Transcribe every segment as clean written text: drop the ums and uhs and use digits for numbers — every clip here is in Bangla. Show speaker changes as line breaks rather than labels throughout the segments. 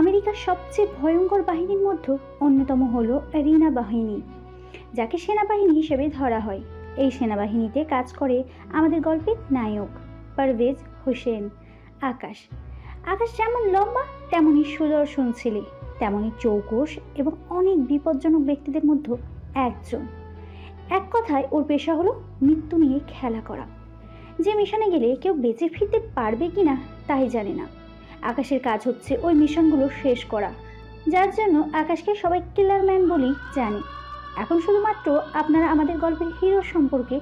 আমেরিকার সবচেয়ে ভয়ঙ্কর বাহিনীর মধ্যে অন্যতম হলো রিনা বাহিনী, যাকে সেনাবাহিনী হিসেবে ধরা হয়। এই সেনাবাহিনীতে কাজ করে আমাদের গল্পের নায়ক পারভেজ হোসেন আকাশ। আকাশ যেমন লম্বা তেমনই সুদর্শন ছেলে, তেমনই চৌকস এবং অনেক বিপজ্জনক ব্যক্তিদের মধ্যে একজন। এক কথায় ওর পেশা হলো মৃত্যু নিয়ে খেলা করা। যে মিশনে গেলে কেউ বেঁচে ফিরতে পারবে কিনা তাই জানে না। আকাশের কাজ হচ্ছে ওই মিশনগুলো শেষ করা, যার জন্য আকাশকে সবাই কিলার ম্যান বলেই জানে। এখন শুধুমাত্র আপনারা আমাদের গল্পের হিরো সম্পর্কে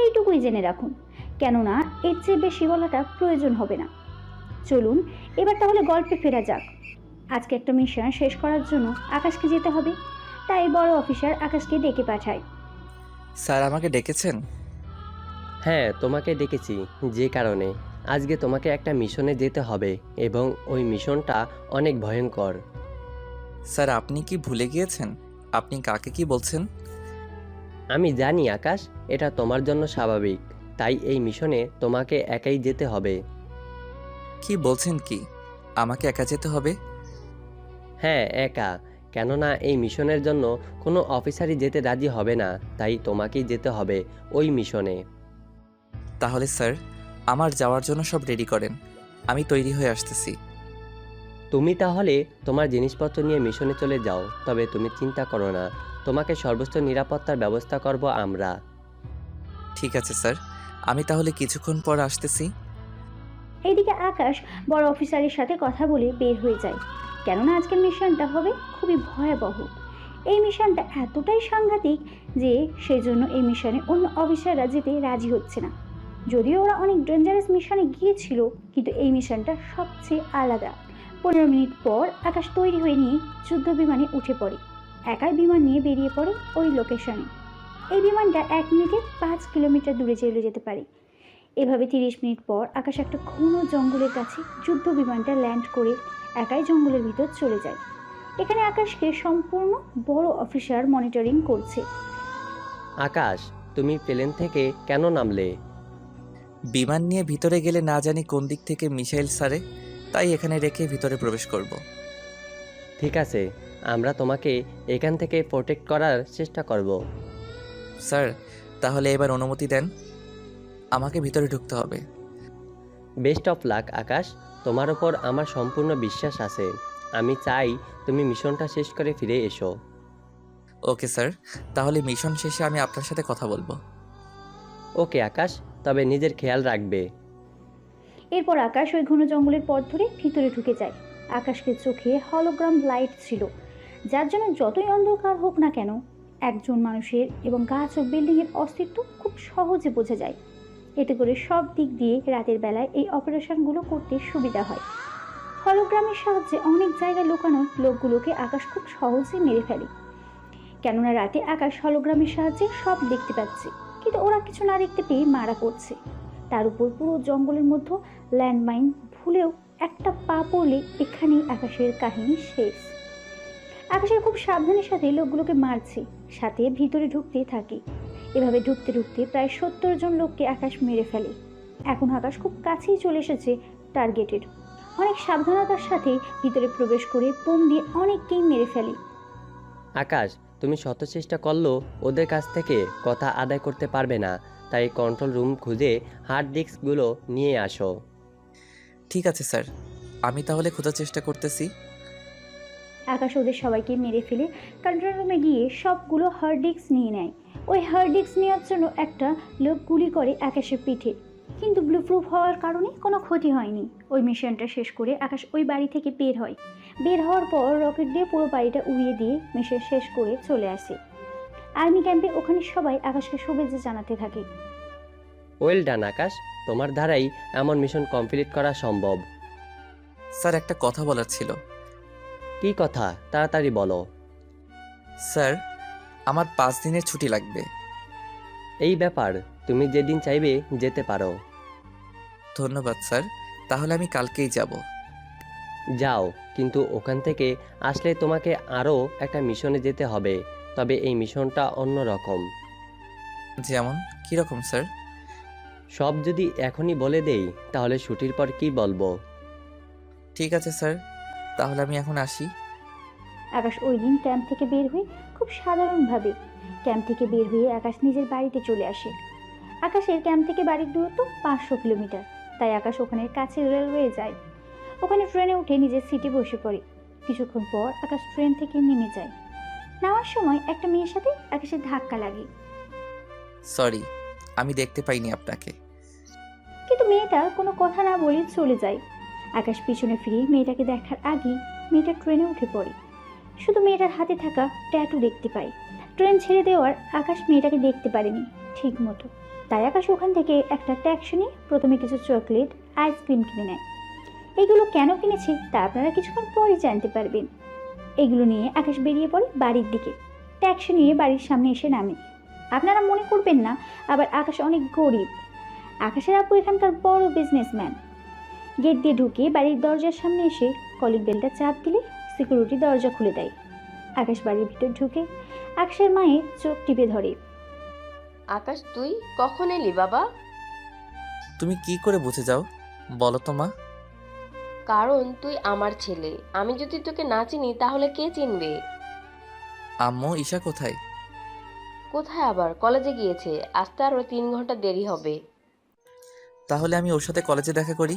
এইটুকুই জেনে রাখুন, কেননা এর চেয়ে বেশি বলাটা প্রয়োজন হবে না। চলুন এবার তাহলে গল্পে ফেরা যাক। আজকে একটা মিশন শেষ করার জন্য আকাশকে যেতে হবে, তাই বড় অফিসার আকাশকে ডেকে পাঠায়।
স্যার আমাকে ডেকেছেন?
হ্যাঁ, তোমাকে ডেকেছি যে কারণে আজকে তোমাকে একটা মিশনে যেতে হবে এবং ওই মিশনটা অনেক ভয়ঙ্কর।
স্যার আপনি কি ভুলে গিয়েছেন? আপনি কাকে কি বলছেন?
আমি জানি আকাশ, এটা তোমার জন্য স্বাভাবিক, তাই এই মিশনে তোমাকে একাই যেতে হবে।
কি বলছেন কি? আমাকে একা যেতে হবে?
হ্যাঁ, একা, কেননা এই মিশনের জন্য কোনো অফিসারই যেতে রাজি হবে না, তাই তোমাকেই যেতে হবে ওই মিশনে।
তাহলে স্যার আমার যাওয়ার জন্য সব রেডি করেন, আমি তৈরি হয়ে আসতেছি।
তুমি তাহলে তোমার জিনিসপত্র নিয়ে মিশনে চলে যাও, তবে তুমি চিন্তা করো না, তোমাকে সর্বোচ্চ নিরাপত্তার ব্যবস্থা করব আমরা।
ঠিক আছে স্যার, আমি তাহলে কিছুক্ষণ পর আসতেছি।
এইদিকে আকাশ বড় অফিসারের সাথে কথা বলে বের হয়ে যায়, কেননা আজকের মিশনটা হবে খুবই ভয়াবহ। এই মিশনটা এতটাই সাংঘাতিক যে সেই জন্য এই মিশনে অন্য অফিসাররা যেতে রাজি হচ্ছে না। যদিও ওরা অনেক ডেঞ্জারাস মিশনে গিয়েছিল, কিন্তু এই মিশনটা সবচেয়ে আলাদা। 15 মিনিট পর আকাশ তৈরি হয়ে নিয়ে যুদ্ধ বিমানে উঠে পড়ে। একাই বিমান নিয়ে বেরিয়ে পড়ে ওই লোকেশনে। এই বিমানটা 1 মিনিটে 5 কিলোমিটার দূরে চলে যেতে পারে। এভাবে 30 মিনিট পর আকাশ একটা ঘন জঙ্গলের কাছে যুদ্ধ বিমানটা ল্যান্ড করে একাই জঙ্গলের ভিতর চলে যায়। এখানে আকাশকে সম্পূর্ণ বড় অফিসার মনিটরিং করছে।
আকাশ, তুমি প্লেন থেকে কেন নামলে?
বিমান নিয়ে ভিতরে গেলে না জানি কোন দিক থেকে মিসাইল ছাড়ে, তাই এখানে রেখে ভিতরে প্রবেশ করব।
ঠিক আছে, আমরা তোমাকে এখান থেকে প্রোটেক্ট করার চেষ্টা করব।
স্যার তাহলে এবার অনুমতি দেন, আমাকে ভিতরে ঢুকতে হবে।
বেস্ট অফ লাক আকাশ, তোমার ওপর আমার সম্পূর্ণ বিশ্বাস আছে। আমি চাই তুমি মিশনটা শেষ করে ফিরে এসো।
ওকে স্যার, তাহলে মিশন শেষে আমি আপনার সাথে কথা বলবো।
ওকে আকাশ, তবে নিজের খেয়াল রাখবে।
এরপর আকাশ ওই ঘন জঙ্গলের পথ ধরে ভিতরে ঢুকে যায়। আকাশকে চোখে হলোগ্রাম লাইট ছিল, যার জন্য যতই অন্ধকার হোক না কেন একজন মানুষের এবং গাছ ও বিল্ডিংয়ের অস্তিত্ব খুব সহজে বোঝা যায়। এতে করে সব দিক দিয়ে রাতের বেলায় এই অপারেশনগুলো করতে সুবিধা হয়। হলোগ্রামের সাহায্যে অনেক জায়গায় লুকানো লোকগুলোকে আকাশ খুব সহজে মেরে ফেলে, কেননা রাতে আকাশ হলোগ্রামের সাহায্যে সব দেখতে পাচ্ছে, কিন্তু ওরা কিছু না দেখতে পেয়ে মারা পড়ছে। তার উপর পুরো জঙ্গলের মধ্যে ল্যান্ডমাইন, ভুলেও একটা পা পড়লে এখানেই আকাশের কাহিনী শেষ। আকাশের খুব সাবধানের সাথে লোকগুলোকে মারছে, সাথে ভিতরে ঢুকতে থাকে। এভাবে ঢুকতে ঢুকতে প্রায় 70 জন লোককে আকাশ মেরে ফেলে। এখন আকাশ খুব কাছেই চলে এসেছে টার্গেটের। অনেক সাবধানতার সাথে ভিতরে প্রবেশ করে বোম দিয়ে অনেককেই মেরে ফেলে।
আকাশ, তুমি শত চেষ্টা করলেও ওদের কাছ থেকে কথা আদায় করতে পারবে না, তাই কন্ট্রোল রুম খুঁজে হার্ড ডিস্কগুলো নিয়ে আসো।
ঠিক আছে স্যার, আমি তাহলে খোঁজার চেষ্টা করতেছি।
আকাশ ওদের সবাইকে মেরে ফেলে কন্ট্রোল রুমে গিয়ে সবগুলো হার্ড ডিস্ক নিয়ে নেয়। ওই হার্ড ডিস্ক নেওয়ার জন্য একটা লোক গুলি করে আকাশের পিঠে, কিন্তু ব্লুপ্রুফ হওয়ার কারণে কোনো ক্ষতি হয়নি। ওই মিশনটা শেষ করে আকাশ ওই বাড়ি থেকে বের হয়। বের হওয়ার পর রকেট দিয়ে পুরো বাড়িটা উড়িয়ে দিয়ে মিশন শেষ করে চলে আসে। আর্মি ক্যাম্পে ওখানে সবাই আকাশকে শুভেচ্ছা জানাতে থাকে।
ওয়েল ডান আকাশ, তোমার দ্বারাই এমন মিশন কমপ্লিট করা সম্ভব।
স্যার একটা কথা বলার ছিল।
কি কথা, তাড়াতাড়ি বলো।
স্যার আমার 5 দিনের ছুটি লাগবে।
এই ব্যাপার, তুমি যেদিন চাইবে যেতে পারো।
ধন্যবাদ স্যার, তাহলে আমি কালকেই যাব।
যাও, কিন্তু ওখান থেকে আসলে তোমাকে আরও একটা মিশনে যেতে হবে, তবে এই মিশনটা অন্য রকম।
যেমন কীরকম স্যার?
সব যদি এখনই বলে দেই তাহলে ছুটির পর কি বলবো।
ঠিক আছে স্যার, তাহলে আমি এখন আসি।
আকাশ ওই দিন ক্যাম্প থেকে বের হয়ে খুব সাধারণভাবে ক্যাম্প থেকে বের হয়ে আকাশ নিজের বাড়িতে চলে আসে। আকাশের ক্যাম্প থেকে বাড়ির দূরত্ব 500 কিলোমিটার, তাই আকাশ ওখানের কাছে রেলওয়ে যায়। ওখানে ট্রেনে উঠে নিজের সিটে বসে পড়ে। কিছুক্ষণ পর আকাশ ট্রেন থেকে নেমে যায়। নামার সময় একটা মেয়ের সাথে আকাশের ধাক্কা লাগে,
সরি, আমি দেখতে পাইনি আপনাকে।
কিন্তু মেয়েটা কোনো কথা না বলে চলে যায়। আকাশ পিছনে ফিরে মেয়েটাকে দেখার আগেই মেয়েটা ট্রেনে উঠে পড়ে। শুধু মেয়েটার হাতে থাকা ট্যাটু দেখতে পায়। ট্রেন ছেড়ে দেওয়ার আকাশ মেয়েটাকে দেখতে পারেনি ঠিক মতো, তাই আকাশ ওখান থেকে একটা ট্যাক্সি নিয়ে প্রথমে কিছু চকলেট আইসক্রিম কিনে নেয়। এগুলো কেন কিনেছে তা আপনারা কিছুক্ষণ পরে জানতে পারবেন। এগুলো নিয়ে আকাশ বেরিয়ে পড়ে বাড়ির দিকে। ট্যাক্সি নিয়ে বাড়ির সামনে এসে নামে। আপনারা মনে করবেন না আবার আকাশ অনেক গরিব। আকাশের আপু এখানকার বড় বিজনেসম্যান। গেট দিয়ে ঢুকে বাড়ির দরজার সামনে এসে কলিং বেলটা চাপ দিলে সিকিউরিটি দরজা খুলে দেয়। আকাশ বাড়ির ভিতর ঢুকে আকাশের মায়ের চোখ টিপে ধরে।
আকাশ, তুই কখন এলি বাবা?
তুমি কি করে বুঝে যাও বলো তো মা?
কারণ তুই আমার ছেলে। আমি যদি তোকে না চিনি তাহলে কে চিনবে?
আম্মু ঈশা কোথায়?
কোথায় আবার? কলেজে গিয়েছে। আসতে আরো 3 ঘন্টা দেরি হবে।
তাহলে আমি ওর সাথে কলেজে দেখা করি।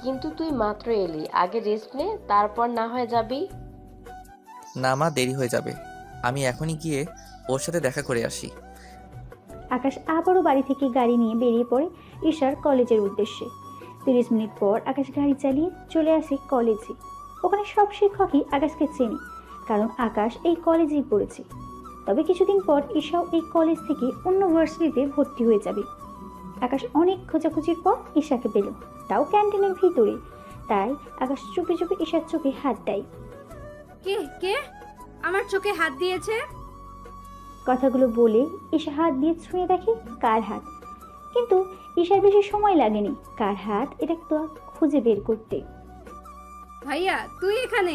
কিন্তু তুই মাত্র এলি, আগে রেস্ট নে, তারপর না হয় যাবি।
না মা, দেরি হয়ে যাবে। আমি এখনই গিয়ে ওর সাথে দেখা করে আসি।
আকাশ আবারও বাড়ি থেকে গাড়ি নিয়ে বেরিয়ে পড়ে ঈশার কলেজের উদ্দেশ্যে। 30 মিনিট পর আকাশ গাড়ি চালিয়ে চলে আসে কলেজে। ওখানে সব শিক্ষকই আকাশকে চেনে, কারণ আকাশ এই কলেজেই পড়েছে। তবে কিছুদিন পর ঈশাও এই কলেজ থেকে অন্য ভার্সিটিতে ভর্তি হয়ে যাবে। আকাশ অনেক খোঁজাখুঁজির পর ঈশাকে পেল, তাও ক্যান্টিনের ভিতরে। তাই আকাশ চুপি চুপি ঈশার চোখে হাত দেয়।
কে কে আমার চোখে হাত দিয়েছে?
কথাগুলো বলে ঈশা হাত দিয়ে ছুঁয়ে দেখে কার হাত, কিন্তু ঈশার বেশি সময় লাগেনি কার হাত এটা তো খুঁজে বের করতে।
ভাইয়া, তুই এখানে?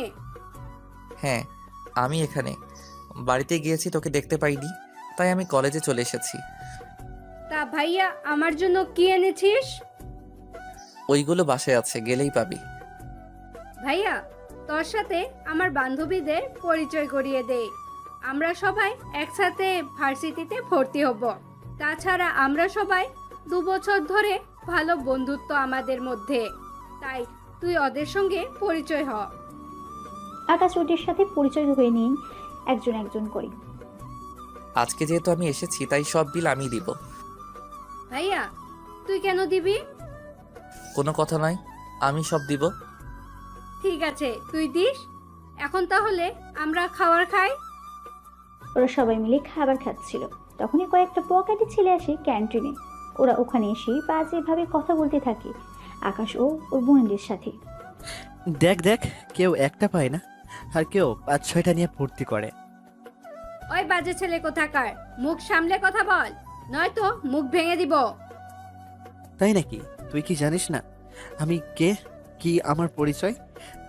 হ্যাঁ, আমি এখানে। বাড়িতে গিয়েছি, তোকে দেখতে পাইনি, তাই আমি কলেজে চলে এসেছি।
তা ভাইয়া, আমার জন্য কি এনেছিস?
ওইগুলো বাসায় আছে, গেলেই পাবি।
ভাইয়া, তোর সাথে আমার বান্ধবীদের পরিচয় করিয়ে দে। আমরা সবাই একসাথে ভার্সিটিতে ভর্তি হব। তাছাড়া আমরা সবাই 2 বছর ধরে ভালো বন্ধুত্ব আমাদের মধ্যে। তাই তুই ওদের সঙ্গে পরিচয় হ।
আকাশ ওদের সাথে পরিচয় হয়ে নিন একজন একজন করে।
আজকে যেহেতু আমি এসেছি, তাই সব বিল আমি দিব।
ভাইয়া, তুই কেন দিবি?
কোনো কথা নয়, আমি সব দিব।
ঠিক আছে, তুই দিস। এখন তাহলে আমরা খাবার খাই।
ওরা সবাই মিলে খাবার খাচ্ছিল, তখনই কয়েকটা পকেটে ছেলে আসে ক্যান্টিনে। ওরা ওখানে এসে বাজেভাবে কথা বলতে থাকে আকাশ ও ওর বোনদের সাথে।
দেখ দেখ, কেউ একটা পায় না, আর কেউ 5-6টা নিয়ে ভর্তি করে।
ওই বাজে ছেলে কোথাকার, মুখ সামলে কথা বল, নয়তো মুখ ভেঙে দিব।
তাই নাকি? তুই কি জানিস না আমি কে, কি আমার পরিচয়?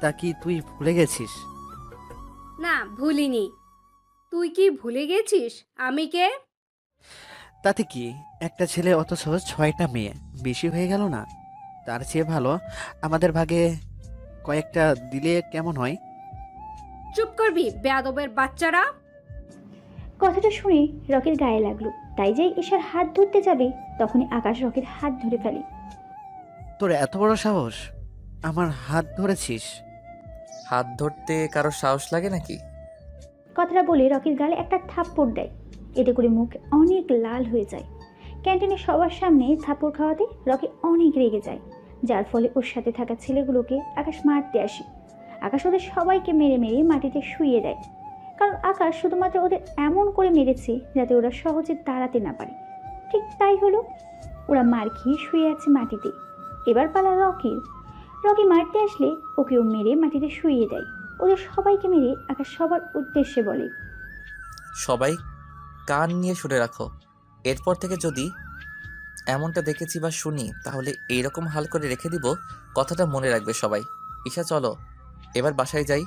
তা কি তুই ভুলে গেছিস?
না, ভুলিনি। তুই কি ভুলে গেছিস আমি কে?
তাতে কি, একটা ছেলে অথচ 6টা মেয়ে, বেশি হয়ে গেল না? তার চেয়ে ভালো আমাদের ভাগে কয়েকটা দিলে কেমন হয়?
চুপ করবি বেয়াদবের বাচ্চারা।
কথাটা শুনে রকির গায়ে লাগলো, তাই যেই ঈশার হাত ধরতে যাবে তখনই আকাশ রকির হাত ধরে ফেলে।
তোর এত বড় সাহস, আমার হাত ধরেছিস?
হাত ধরতে কারো সাহস লাগে নাকি?
কথাটা বলে রকির গালে একটা থাপ্পড় দেয়। এতে করে মুখ অনেক লাল হয়ে যায়। ক্যান্টিনে সবার সামনে থাপ্পড় খাওয়াতে রকি অনেক রেগে যায়, যার ফলে ওর সাথে থাকা ছেলেগুলোকে আকাশ মারতে আসে। আকাশ ওদের সবাইকে মেরে মেরে মাটিতে শুইয়ে দেয়, কারণ আকাশ শুধুমাত্র ওদের এমন করে মেরেছে যাতে ওরা সহজে দাঁড়াতে না পারে। ঠিক তাই হলো, ওরা মার খেয়ে শুয়ে আছে মাটিতে। এবার পালা রকির। রকি মারতে আসলে ওকেও মেরে মাটিতে শুইয়ে দেয়। ওদের সবাইকে মেরে আকাশ সবার উদ্দেশ্যে বলে,
সবাই কান নিয়ে শুনে রাখো, এরপর থেকে যদি এমনটা দেখেছি বা শুনি তাহলে এইরকম হাল করে রেখে দিব। কথাটা মনে রাখবে সবাই। ঈশা, চলো এবার বাসায় যাই।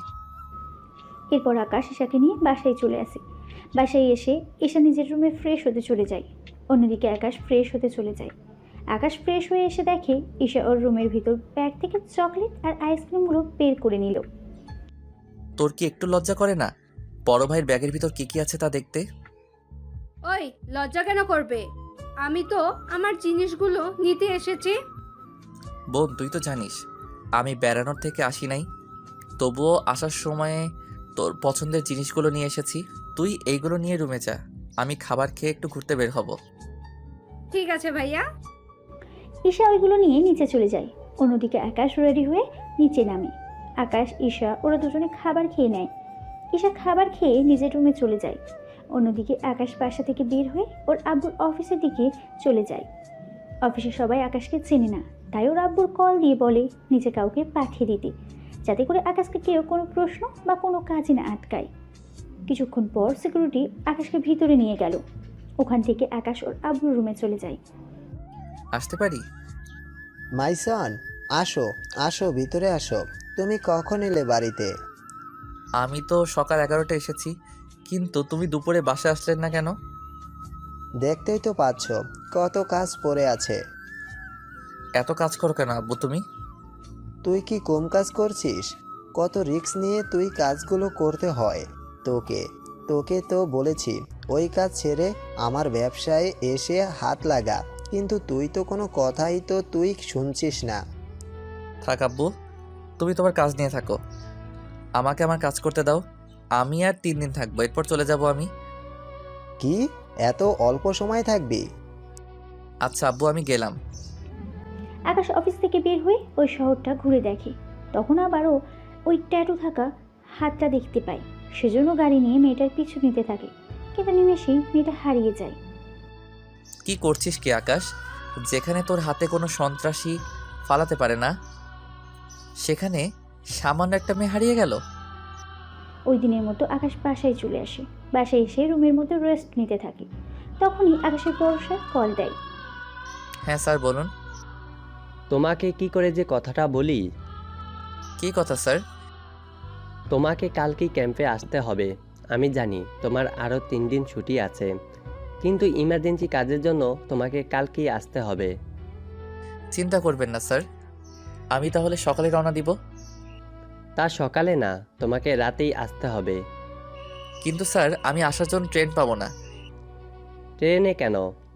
এরপর আকাশ ঈশাকে নিয়ে বাসায় চলে আসে। বাসায় এসে ঈশা নিজের রুমে ফ্রেশ হতে চলে যায়। অন্যদিকে আকাশ ফ্রেশ হতে চলে যায়। আকাশ ফ্রেশ হয়ে এসে দেখে ঈশা ওর রুমের ভিতর ব্যাগ থেকে চকলেট আর আইসক্রিমগুলো বের করে নিল।
তোর কি একটু লজ্জা করে না বড় ভাইয়ের ব্যাগের ভিতর কি কি আছে তা দেখতে?
ওই, লজ্জা কেন করবে? আমি তো আমার জিনিসগুলো নিতে এসেছি।
বোন, তুই তো জানিস আমি বেড়ানোর থেকে আসি নাই, তবুও আসার সময়ে তোর পছন্দের জিনিসগুলো নিয়ে এসেছি। তুই এইগুলো নিয়ে রুমে যা, আমি খাবার খেয়ে একটু ঘুরতে বের হব।
ঠিক আছে ভাইয়া।
ঈশা ওইগুলো নিয়ে নিচে চলে যায়। অন্যদিকে আকাশ রেডি হয়ে নিচে নামে। আকাশ, ঈশা ওরা দুজনে খাবার খেয়ে নেয়। ঈশা খাবার খেয়ে নিজের রুমে চলে যায়। অন্যদিকে আকাশ বাসা থেকে বের হয়ে ওর আব্বুর অফিসের দিকে চলে যায়। অফিসে সবাই আকাশকে চেনে না, তাই ওর আব্বুর কল দিয়ে বলে নিচে কাউকে পাঠিয়ে দিতে, যাতে করে আকাশকে কেউ কোনো প্রশ্ন বা কোনো কাজে না আটকায়। কিছুক্ষণ পর সিকিউরিটি আকাশকে ভিতরে নিয়ে গেল। ওখান থেকে আকাশ ওর আব্বুর রুমে চলে যায়।
আসতে পারি?
মাই সন, আসো আসো, ভিতরে আসো। তুমি কখন এলে বাড়িতে?
আমি তো সকাল 11টায় এসেছি, কিন্তু তুমি দুপুরে বাসায় আসলেন না কেন?
দেখতেই তো পাচ্ছ কত কাজ পড়ে আছে।
এত কাজ করো কেন আব্বু তুমি?
তুই কি কম কাজ করছিস? কত রিস্ক নিয়ে তুই কাজগুলো করতে হয় তোকে। তোকে তো বলেছি ওই কাজ ছেড়ে আমার ব্যবসায় এসে হাত লাগা, কিন্তু তুই তো কোনো কথাই তো তুই শুনছিস না।
থাক আব্বু, তুমি তোমার কাজ নিয়ে থাকো, আমাকে আমার কাজ করতে দাও। আমি আর 3 দিন থাকবো, এরপর চলে যাব আমি।
কি এত অল্প সময় থাকবি?
আচ্ছা আব্বু, আমি গেলাম।
আকাশ অফিস থেকে বের হয়ে ওই শহরটা ঘুরে দেখে। তখন আবারও ওই ট্যাটু থাকা হাতটা দেখতে পায়। সেজন্য গাড়ি নিয়ে মেয়েটার পিছু নিতে থাকে, কিন্তু নিমেষেই মেয়েটা হারিয়ে যায়।
কি করছিস কি আকাশ? যেখানে তোর হাতে কোনো সন্ত্রাসী ফালাতে পারে না, সেখানে সামান্য একটা মেয়ে হারিয়ে গেল।
ওই দিনের মতো আকাশ বাসায় চলে আসে। বাসায় এসে রুমের মধ্যে রেস্ট নিতে থাকে। তখনই আকাশের পরশা কল দেয়।
হ্যাঁ স্যার, বলুন।
তোমাকে কি করে যে কথাটা বলি।
কি কথা স্যার?
তোমাকে কালকেই ক্যাম্পে আসতে হবে। আমি জানি তোমার আরও 3 দিন ছুটি আছে, কিন্তু ইমার্জেন্সি কাজের জন্য তোমাকে কালকেই আসতে হবে।
চিন্তা করবেন না স্যার, আমি তাহলে সকালে রওনা দিব।
তা সকালে না, তোমাকে রাতেই আসতে হবে।
কিন্তু স্যার, আমি আসার জন্য ট্রেন পাবো না।
ট্রেনে কেন?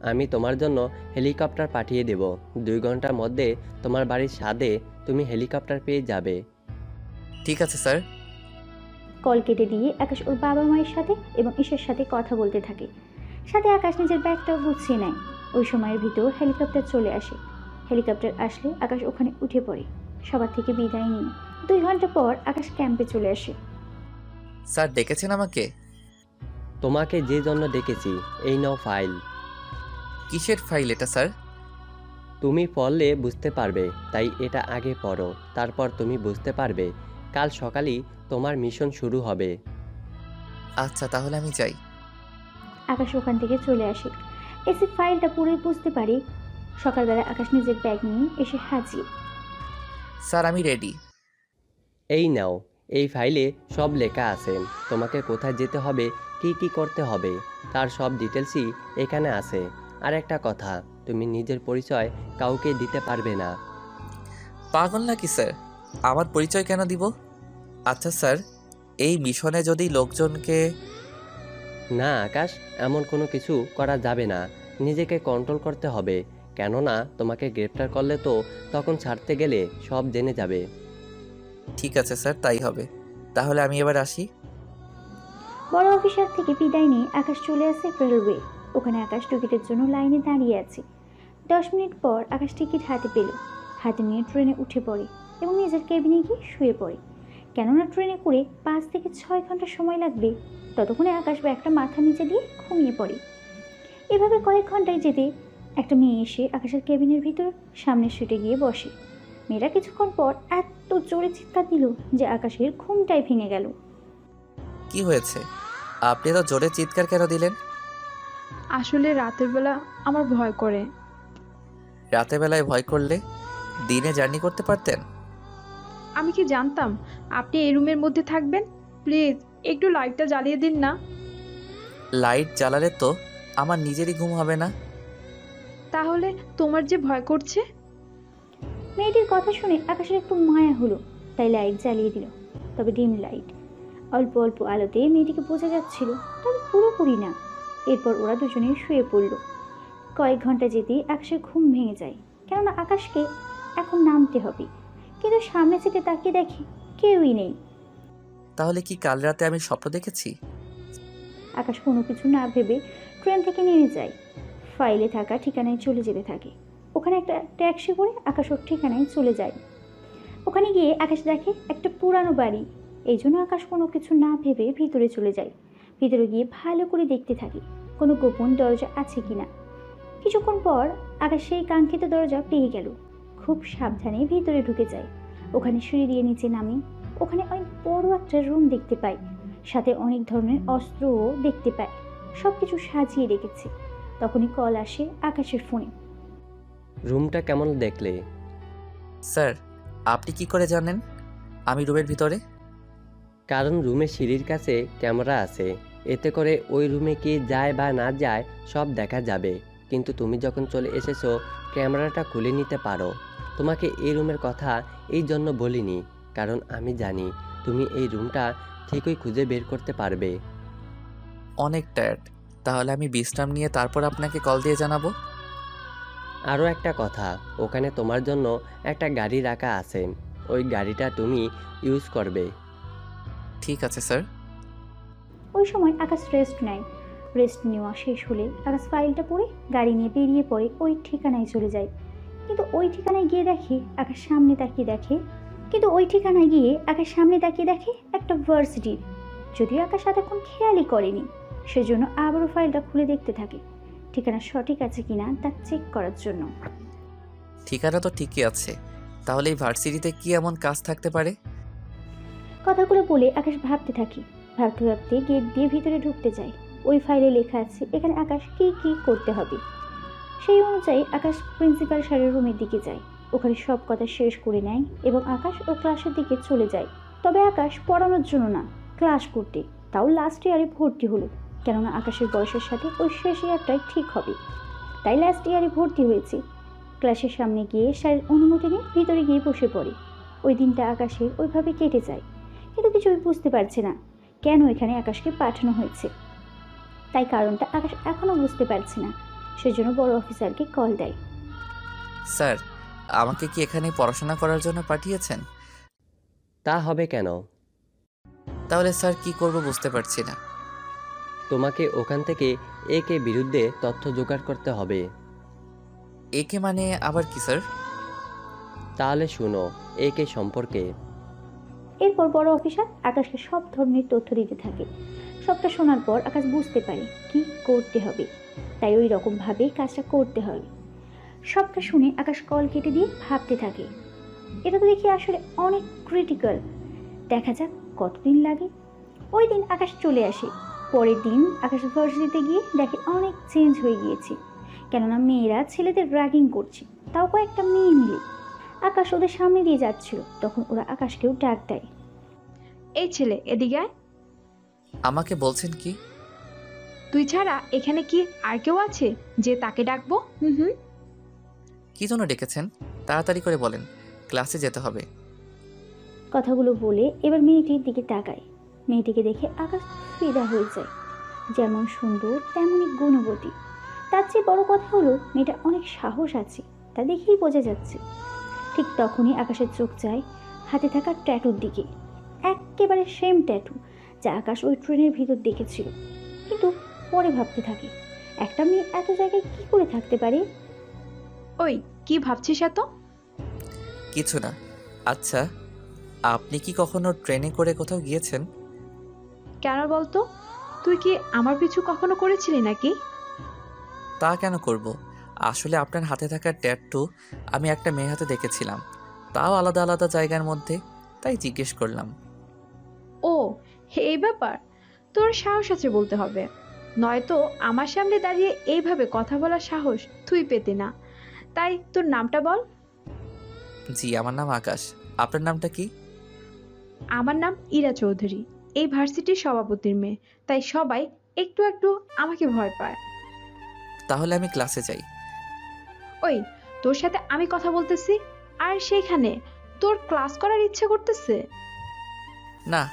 আমি তোমার জন্য হেলিকপ্টার পাঠিয়ে দেব। 2 ঘন্টার মধ্যে তোমার বাড়ির ছাদে তুমি হেলিকপ্টার পেয়ে যাবে।
ঠিক আছে স্যার।
কল কেটে দিয়ে আকাশ ওর বাবা মায়ের সাথে এবং ঈশার সাথে কথা বলতে থাকে। সাথে আকাশ নিজের ব্যাগটাও গুছিয়ে নেয়। ওই সময়ের ভিতর হেলিকপ্টার চলে আসে। হেলিকপ্টার আসলে আকাশ ওখানে উঠে পড়ে। সবার থেকে বিদায় নিয়ে 2 ঘন্টা পর আকাশ ক্যাম্পে চলে আসে।
স্যার ডেকেছেন আমাকে?
তোমাকে যে জন্য ডেকেছি, এই নাও ফাইল।
কিসের ফাইল এটা স্যার?
তুমি পড়লে বুঝতে পারবে, তাই এটা আগে পড়ো, তারপর তুমি বুঝতে পারবে। কাল সকালেই তোমার মিশন শুরু হবে।
আচ্ছা, তাহলে আমি যাই।
আকাশ ওখান থেকে চলে আসে। এসে ফাইলটা পুরোই বুঝতে পারি। সকালবেলা আকাশ নিজের ব্যাগ নিয়ে এসে হাজির।
স্যার আমি রেডি।
এই নাও, এই ফাইলে সব লেখা আছে। তোমাকে কোথায় যেতে হবে, কি কি করতে হবে, তার সব ডিটেলসই এখানে আছে। আর একটা কথা, তুমি নিজের পরিচয় কাউকে দিতে পারবে না।
পাগল নাকি স্যার? আমার পরিচয় কেন দিব? আচ্ছা স্যার, এই মিশনে যদি লোকজনকে...
না আকাশ, এমন কোনো কিছু করা যাবে না। নিজেকে কন্ট্রোল করতে হবে, কেননা তোমাকে গ্রেপ্তার করলে তো তখন ছাড়তে গেলে সব জেনে যাবে।
ঠিক আছে স্যার, তাই হবে। তাহলে আমি এবার আসি।
বড় অফিসার থেকে বিদায় নিয়ে আকাশ চলে আসে রেলওয়ে। ওখানে আকাশ টিকিটের জন্য লাইনে দাঁড়িয়ে আছে। 10 মিনিট পর আকাশ টিকিট হাতে পেল। হাতে নিয়ে ট্রেনে উঠে পড়ে এবং নিজের কেবিনে গিয়ে শুয়ে পড়ে। কেননা ট্রেনে করে 5 থেকে 6 ঘন্টা সময় লাগবে। ততক্ষণে আকাশ ব্যাগটা মাথার নিচে দিয়ে ঘুমিয়ে পড়ে। এভাবে কয়েক ঘন্টায় যেতে একটা মেয়ে এসে আকাশের কেবিনের ভিতর সামনের সিটে গিয়ে বসে। মেয়েটা কিছুক্ষণ পর এত জোরে চিৎকার দিল যে আকাশের ঘুমটাই ভেঙে গেল।
কি হয়েছে? আপনি তো জোরে চিৎকার কেন দিলেন?
আসলে রাতের বেলা আমার ভয় করে।
রাতের বেলায় ভয় করলে দিনে জার্নি করতে পারতেন।
আমি কি জানতাম আপনি এই রুমের মধ্যে থাকবেন? প্লিজ একটু লাইটটা জ্বালিয়ে দিন না।
লাইট জ্বালালে তো আমার নিজেরই ঘুম হবে না।
তাহলে তোমার যে ভয় করছে?
মেয়েটির কথা শুনে আকাশের একটু মায়া হলো, তাই লাইট জ্বালিয়ে দিল। তবে ডিম লাইট, অল্প অল্প আলোতে মেয়েটিকে বোঝা যাচ্ছিল, তবে পুরোপুরি না। এরপর ওরা দুজনেই শুয়ে পড়ল। কয়েক ঘন্টা যেতেই আকাশের ঘুম ভেঙে যায়, কেননা আকাশকে এখন নামতে হবে। কিন্তু সামনে থেকে তাকিয়ে দেখে কেউই নেই।
তাহলে কি কাল রাতে আমি স্বপ্ন দেখেছি?
আকাশ কোনো কিছু না ভেবে ট্রেন থেকে নেমে যায়। ফাইলে থাকা ঠিকানায় চলে যেতে থাকে। ওখানে একটা ট্যাক্সি করে আকাশ ওর ঠিকানায় চলে যায়। ওখানে গিয়ে আকাশ দেখে একটা পুরানো বাড়ি। এই জন্য আকাশ কোনো কিছু না ভেবে ভিতরে চলে যায়। ভিতরে গিয়ে ভালো করে দেখতে থাকে কোনো গোপন দরজা আছে কিনা। কিছুক্ষণ পর আকাশ সেই কাঙ্ক্ষিত দরজা পেয়ে গেল। খুব সাবধানে ভিতরে ঢুকে যায়। ওখানে সিঁড়ি দিয়ে নিচে নামে। ওখানে অনেক বড় একটা রুম দেখতে পায়, সাথে অনেক ধরনের অস্ত্রও দেখতে পায়। সব কিছু সাজিয়ে রেখেছে। তখনই কল আসে আকাশের ফোনে।
রুমটা কেমন দেখলে?
স্যার, আপনি কি করে জানেন আমি রুমের ভিতরে?
কারণ রুমের সিঁড়ির কাছে ক্যামেরা আছে, এতে করে ওই রুমে কি যায় বা না যায় সব দেখা যাবে। কিন্তু তুমি যখন চলে এসেছো, ক্যামেরাটা খুলে নিতে পারো। তোমাকে এই রুমের কথা এই জন্য বলিনি, কারণ আমি জানি তুমি এই রুমটা ঠিকই খুঁজে বের করতে পারবে।
অনেক টায়ার্ড, তাহলে আমি বিশ্রাম নিয়ে তারপর আপনাকে কল দিয়ে জানাবো।
আরও একটা কথা, ওখানে তোমার জন্য একটা গাড়ি রাখা আছে, ওই গাড়িটা তুমি ইউজ করবে।
ঠিক আছে স্যার।
ওই সময় আকাশ রেস্ট নেয়। রেস্ট নেওয়া শেষ হলে আকাশ ফাইলটা পড়ে গাড়ি নিয়ে বেরিয়ে পড়ে ওই ঠিকানায় চলে যায়। কিন্তু ওই ঠিকানায় গিয়ে দেখে একটা ভার্সিটির। যদিও আকাশ এতক্ষণ খেয়ালই করেনি, সেজন্য আবারও ফাইলটা খুলে দেখতে থাকে ঠিকানা সঠিক আছে কিনা তা চেক করার জন্য।
ঠিকানা তো ঠিকই আছে, তাহলে এই ভার্সিটিতে কি এমন কাজ থাকতে পারে?
কথাগুলো বলে আকাশ ভাবতে থাকে। ভাবতে ভাবতে গেট দিয়ে ভিতরে ঢুকতে যায়। ওই ফাইলে লেখা আছে এখানে আকাশ কী কী করতে হবে। সেই অনুযায়ী আকাশ প্রিন্সিপাল স্যারের রুমের দিকে যায়। ওখানে সব কথা শেষ করে নেয় এবং আকাশ ওই ক্লাসের দিকে চলে যায়। তবে আকাশ পড়ানোর জন্য না, ক্লাস করতে। তাও লাস্ট ইয়ারে ভর্তি হলো, কেননা আকাশের বয়সের সাথে ওই শেষ ইয়ারটাই ঠিক হবে। তাই লাস্ট ইয়ারে ভর্তি হয়েছে। ক্লাসের সামনে গিয়ে স্যারের অনুমতি নিয়ে ভিতরে গিয়ে বসে পড়ে। ওই দিনটা আকাশের ওইভাবে কেটে যায়, কিন্তু কিছুই বুঝতে পারছে না কেন এখানে আকাশকে পাঠানো হয়েছে। তাই কারণটা আকাশ এখনও বুঝতে পারছে না। সেজন্য বড় অফিসারকে কল দেয়।
স্যার, আমাকে কি এখানে পড়াশোনা করার জন্য পাঠিয়েছেন?
তা হবে কেন?
তাহলে স্যার কি করব বুঝতে পারছি না।
তোমাকে ওখান থেকে একে বিরুদ্ধে তথ্য জোগাড় করতে হবে।
একে মানে আবার কি স্যার?
তাহলে শুনো একে সম্পর্কে।
এরপর বড় অফিসার আকাশকে সব ধরনের তথ্য দিতে থাকে। সবটা শোনার পর আকাশ বুঝতে পারে কি করতে হবে, তাই ওই রকমভাবে কাজটা করতে হবে। সবটা শুনে আকাশ কল কেটে দিয়ে ভাবতে থাকে, এটা তো দেখি আসলে অনেক ক্রিটিক্যাল। দেখা যাক কতদিন লাগে। ওই দিন আকাশ চলে আসে। পরের দিন আকাশ ভার্সিটিতে গিয়ে দেখে অনেক চেঞ্জ হয়ে গিয়েছে, কেননা মেয়েরা ছেলেদের র্যাগিং করছে, তাও কয়েকটা মেয়ে মিলে। আকাশ ওদের সামনে দিয়ে যাচ্ছিল, তখন ওরা আকাশকেও ডাক দেয়।
এই ছেলে, এদিকে আয়।
আমাকে বলছেন কি?
তুই ছাড়া এখানে কি আর কেউ আছে যে তাকে ডাকবো? হুম।
কি জন্য ডেকেছেন তাড়াতাড়ি করে বলেন, ক্লাসে যেতে হবে।
কথাগুলো বলে এবার মেয়েটির দিকে তাকায়। মেয়েটিকে দেখে আকাশ ফিদা হয়ে যায়। যেমন সুন্দর তেমনই গুণবতী। তার চেয়ে বড় কথা হলো মেয়েটা অনেক সাহস আছে, তা দেখেই বোঝা যাচ্ছে। ঠিক তখনই আকাশের চোখ যায় হাতে থাকা ট্যাটুর দিকে। একেবারে সেম ট্যাটু যা আকাশ ওই ট্রেনের ভিতর দেখেছিল। কিন্তু পরে ভাবতে থাকে, একটা মেয়ে এত জায়গায় কি করে থাকতে পারে।
ওই কি ভাবছিস এত?
কিছু না। আচ্ছা, আপনি কি কখনো ট্রেনে করে কোথাও গিয়েছেন?
কেন বলতো? তুই কি আমার পিছু কখনো করেছিলি নাকি?
তা কেন করব? আসলে আপনার হাতে থাকা ট্যাটু আমি একটা মেয়ের হাতে দেখেছিলাম, তাও আলাদা আলাদা জায়গার মধ্যে, তাই জিজ্ঞেস করলাম।
ও, এই ব্যাপার। তোর সাহস আছে বলতে হবে, নয়তো আমার সামনে দাঁড়িয়ে এইভাবে কথা বলার সাহস তুই পেতে না। তাই তোর নামটা বল।
জি, আমার নাম আকাশ। আপনার নামটা কি?
আমার নাম ইরা চৌধুরী, এই ভার্সিটির সভাপতির মেয়ে, তাই সবাই একটু একটু আমাকে ভয় পায়।
তাহলে আমি ক্লাসে যাই।
ওই, তোর সাথে আমি কথা বলতেছি আর সেইখানে তোর ক্লাস করার ইচ্ছে করতেছে?
না,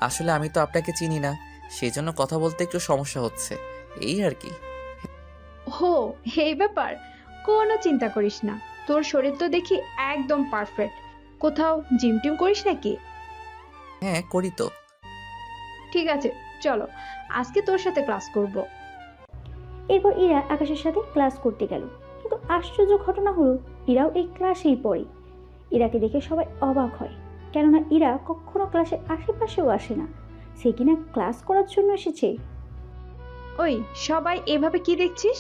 আসলে আমি তো আপনাকে চিনি না, সেই জন্য কথা বলতে একটু সমস্যা হচ্ছে, এই আর কি।
হো, এই ব্যাপার। কোনো চিন্তা করিস না, তোর শরীর তো দেখি একদম পারফেক্ট। কোথাও জিম টিম করিস নাকি?
হ্যাঁ, করি তো।
ঠিক আছে, চলো আজকে তোর সাথে ক্লাস করব।
এরপর ইরা আকাশের সাথে ক্লাস করতে গেল, কিন্তু আশ্চর্য ঘটনা হলো ইরাও এই ক্লাসেই পড়ে। ইরাকে দেখে সবাই অবাক হয়, কেননা ইরা কখনো ক্লাসের আশেপাশেও আসে না, সে কিনা ক্লাস করার জন্য এসেছে।
ওই, সবাই এভাবে কি দেখছিস?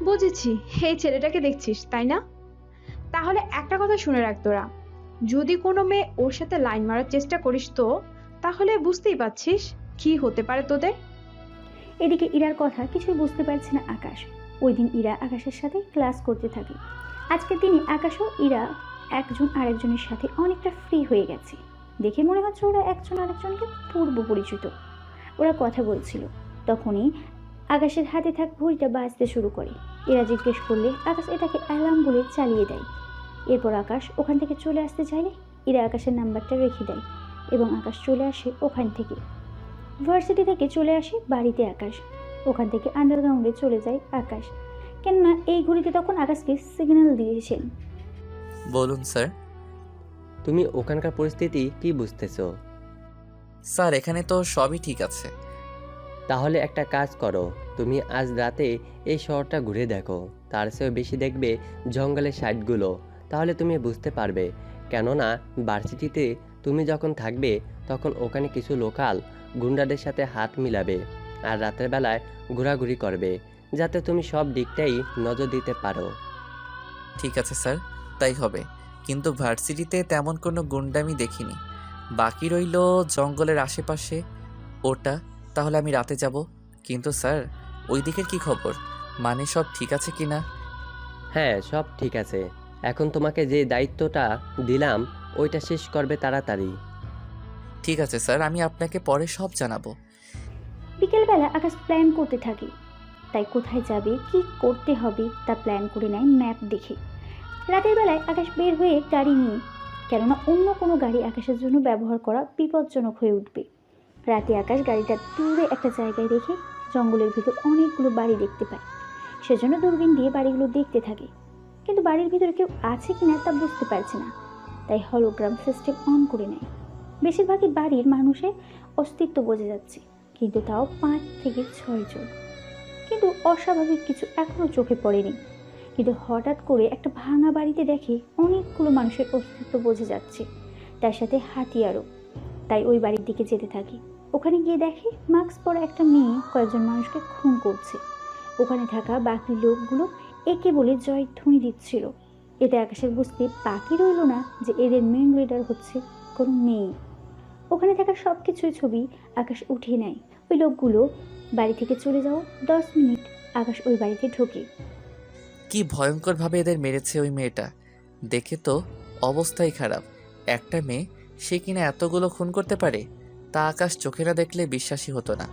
বুঝেছি, এই ছেলেটাকে দেখছিস তাই না? তাহলে একটা কথা শুনে রাখ তোরা, যদি কোনো মেয়ে ওর সাথে লাইন মারার চেষ্টা করিস তো তাহলে বুঝতেই পারছিস কি হতে পারে তোদের।
এদিকে ইরার কথা কিছুই বুঝতে পারছে না আকাশ। ওই দিন ইরা আকাশের সাথে ক্লাস করতে থাকে। আজকের দিনে আকাশও ইরা একজন আরেকজনের সাথে অনেকটা ফ্রি হয়ে গেছে। দেখে মনে হচ্ছে ওরা একজন আরেকজনকে পূর্ব পরিচিত। ওরা কথা বলছিল, তখনই আকাশের হাতে থাক ঘড়িটা বাজতে শুরু করে। এরা জিজ্ঞেস করলে আকাশ এটাকে অ্যালার্ম বলে চালিয়ে দেয়। এরপর আকাশ ওখান থেকে চলে আসতে চাইলে ইরা আকাশের নাম্বারটা রেখে দেয় এবং আকাশ চলে আসে ওখান থেকে। ভার্সিটি থেকে চলে আসে বাড়িতে আকাশ। ওখান থেকে আন্ডারগ্রাউন্ডে চলে যায় আকাশ, কেননা এই ঘড়িতে তখন আকাশকে সিগন্যাল দিয়েছেন।
বলুন স্যার।
তুমি ওখানকার পরিস্থিতি কি বুঝতেছো?
স্যার, এখানে তো সবই ঠিক আছে।
তাহলে একটা কাজ করো, তুমি আজ রাতে এই শহরটা ঘুরে দেখো, তার চেয়েও বেশি দেখবে জঙ্গলের সাইডগুলো, তাহলে তুমি বুঝতে পারবে। কেননা ভার্সিটিতে তুমি যখন থাকবে তখন ওখানে কিছু লোকাল গুন্ডাদের সাথে হাত মিলাবে আর রাতের বেলায় ঘোরাঘুরি করবে, যাতে তুমি সব দিকটাই নজর দিতে পারো।
ঠিক আছে স্যার, তাই হবে। কিন্তু ভার্সিটিতে তেমন কোনো গুন্ডামি দেখিনি, বাকি রইল জঙ্গলের আশেপাশে ওটা। তাহলে আমি রাতে যাব। কিন্তু স্যার, ওই দিকের কি খবর? মানে সব ঠিক আছে কি না?
হ্যাঁ, সব ঠিক আছে। এখন তোমাকে যে দায়িত্বটা দিলাম ওইটা শেষ করবে তাড়াতাড়ি।
ঠিক আছে স্যার, আমি আপনাকে পরে সব জানাবো।
বিকেলবেলা আকাশ প্ল্যান করতে থাকে, তাই কোথায় যাবে কি করতে হবে তা প্ল্যান করে নেয় ম্যাপ দেখে। রাতের বেলায় আকাশ বের হয়ে গাড়ি নিয়ে, কেননা অন্য কোনো গাড়ি আকাশের জন্য ব্যবহার করা বিপজ্জনক হয়ে উঠবে। রাতে আকাশ গাড়িটা দূরে একটা জায়গায় রেখে জঙ্গলের ভিতর অনেকগুলো বাড়ি দেখতে পায়। সেজন্য দূরবীন দিয়ে বাড়িগুলো দেখতে থাকে, কিন্তু বাড়ির ভিতরে কেউ আছে কিনা তা বুঝতে পারছে না, তাই হলোগ্রাম সিস্টেম অন করে নেয়। বেশিরভাগই বাড়ির মানুষের অস্তিত্ব বোঝা যাচ্ছে, কিন্তু তাও 5 থেকে 6 জন। কিন্তু অস্বাভাবিক কিছু এখনও চোখে পড়েনি। কিন্তু হঠাৎ করে একটা ভাঙা বাড়িতে দেখে অনেকগুলো মানুষের অস্তিত্ব বোঝা যাচ্ছে, তার সাথে হাতিয়ারও। তাই ওই বাড়ির দিকে যেতে থাকে। ওখানে গিয়ে দেখে মাস্ক পরা একটা মেয়ে কয়েকজন মানুষকে খুন করছে। ওখানে থাকা বাকি লোকগুলো একে বলে জয়ধ্বনি দিচ্ছিল। এতে আকাশের বুঝতে বাকি রইল না যে এদের মেন লিডার হচ্ছে কোনো মেয়ে। ওখানে থাকা সব কিছুই ছবি আকাশ উঠিয়ে নেয়। ওই লোকগুলো বাড়ি থেকে চলে যাও 10 মিনিট আকাশ ওই বাড়িতে ঢোকে।
কি ভয়ঙ্করভাবে এদের মেরেছে ওই মেয়েটা, দেখে তো অবস্থাই খারাপ। একটা মেয়ে, সে কিনা এতগুলো খুন করতে পারে, তা আকাশ চোখে না দেখলে বিশ্বাসই হতো না।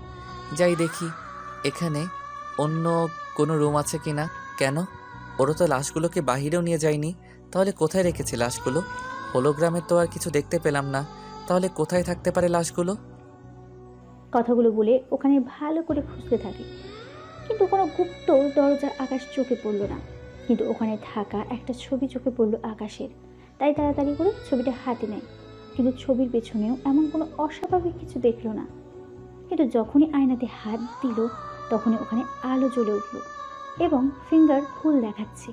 যাই দেখি এখানে অন্য কোনো রুম আছে কিনা। কেন, ওরা তো লাশগুলোকে বাহিরেও নিয়ে যায়নি, তাহলে কোথায় রেখেছে লাশগুলো? হোলোগ্রামে তো আর কিছু দেখতে পেলাম না, তাহলে কোথায় থাকতে পারে লাশগুলো?
কথাগুলো বলে ওখানে ভালো করে খুঁজতে থাকে, কিন্তু কোনো গুপ্ত দরজা আকাশ চোখে পড়লো না। কিন্তু ওখানে থাকা একটা ছবি চোখে পড়লো আকাশের, তাই তাড়াতাড়ি করে ছবিটা হাতে নেয়। কিন্তু ছবির পেছনেও এমন কোনো অস্বাভাবিক কিছু দেখলো না। কিন্তু যখনই আয়নাতে হাত দিল তখনই ওখানে আলো জ্বলে উঠল এবং ফিঙ্গার ফুল দেখাচ্ছে।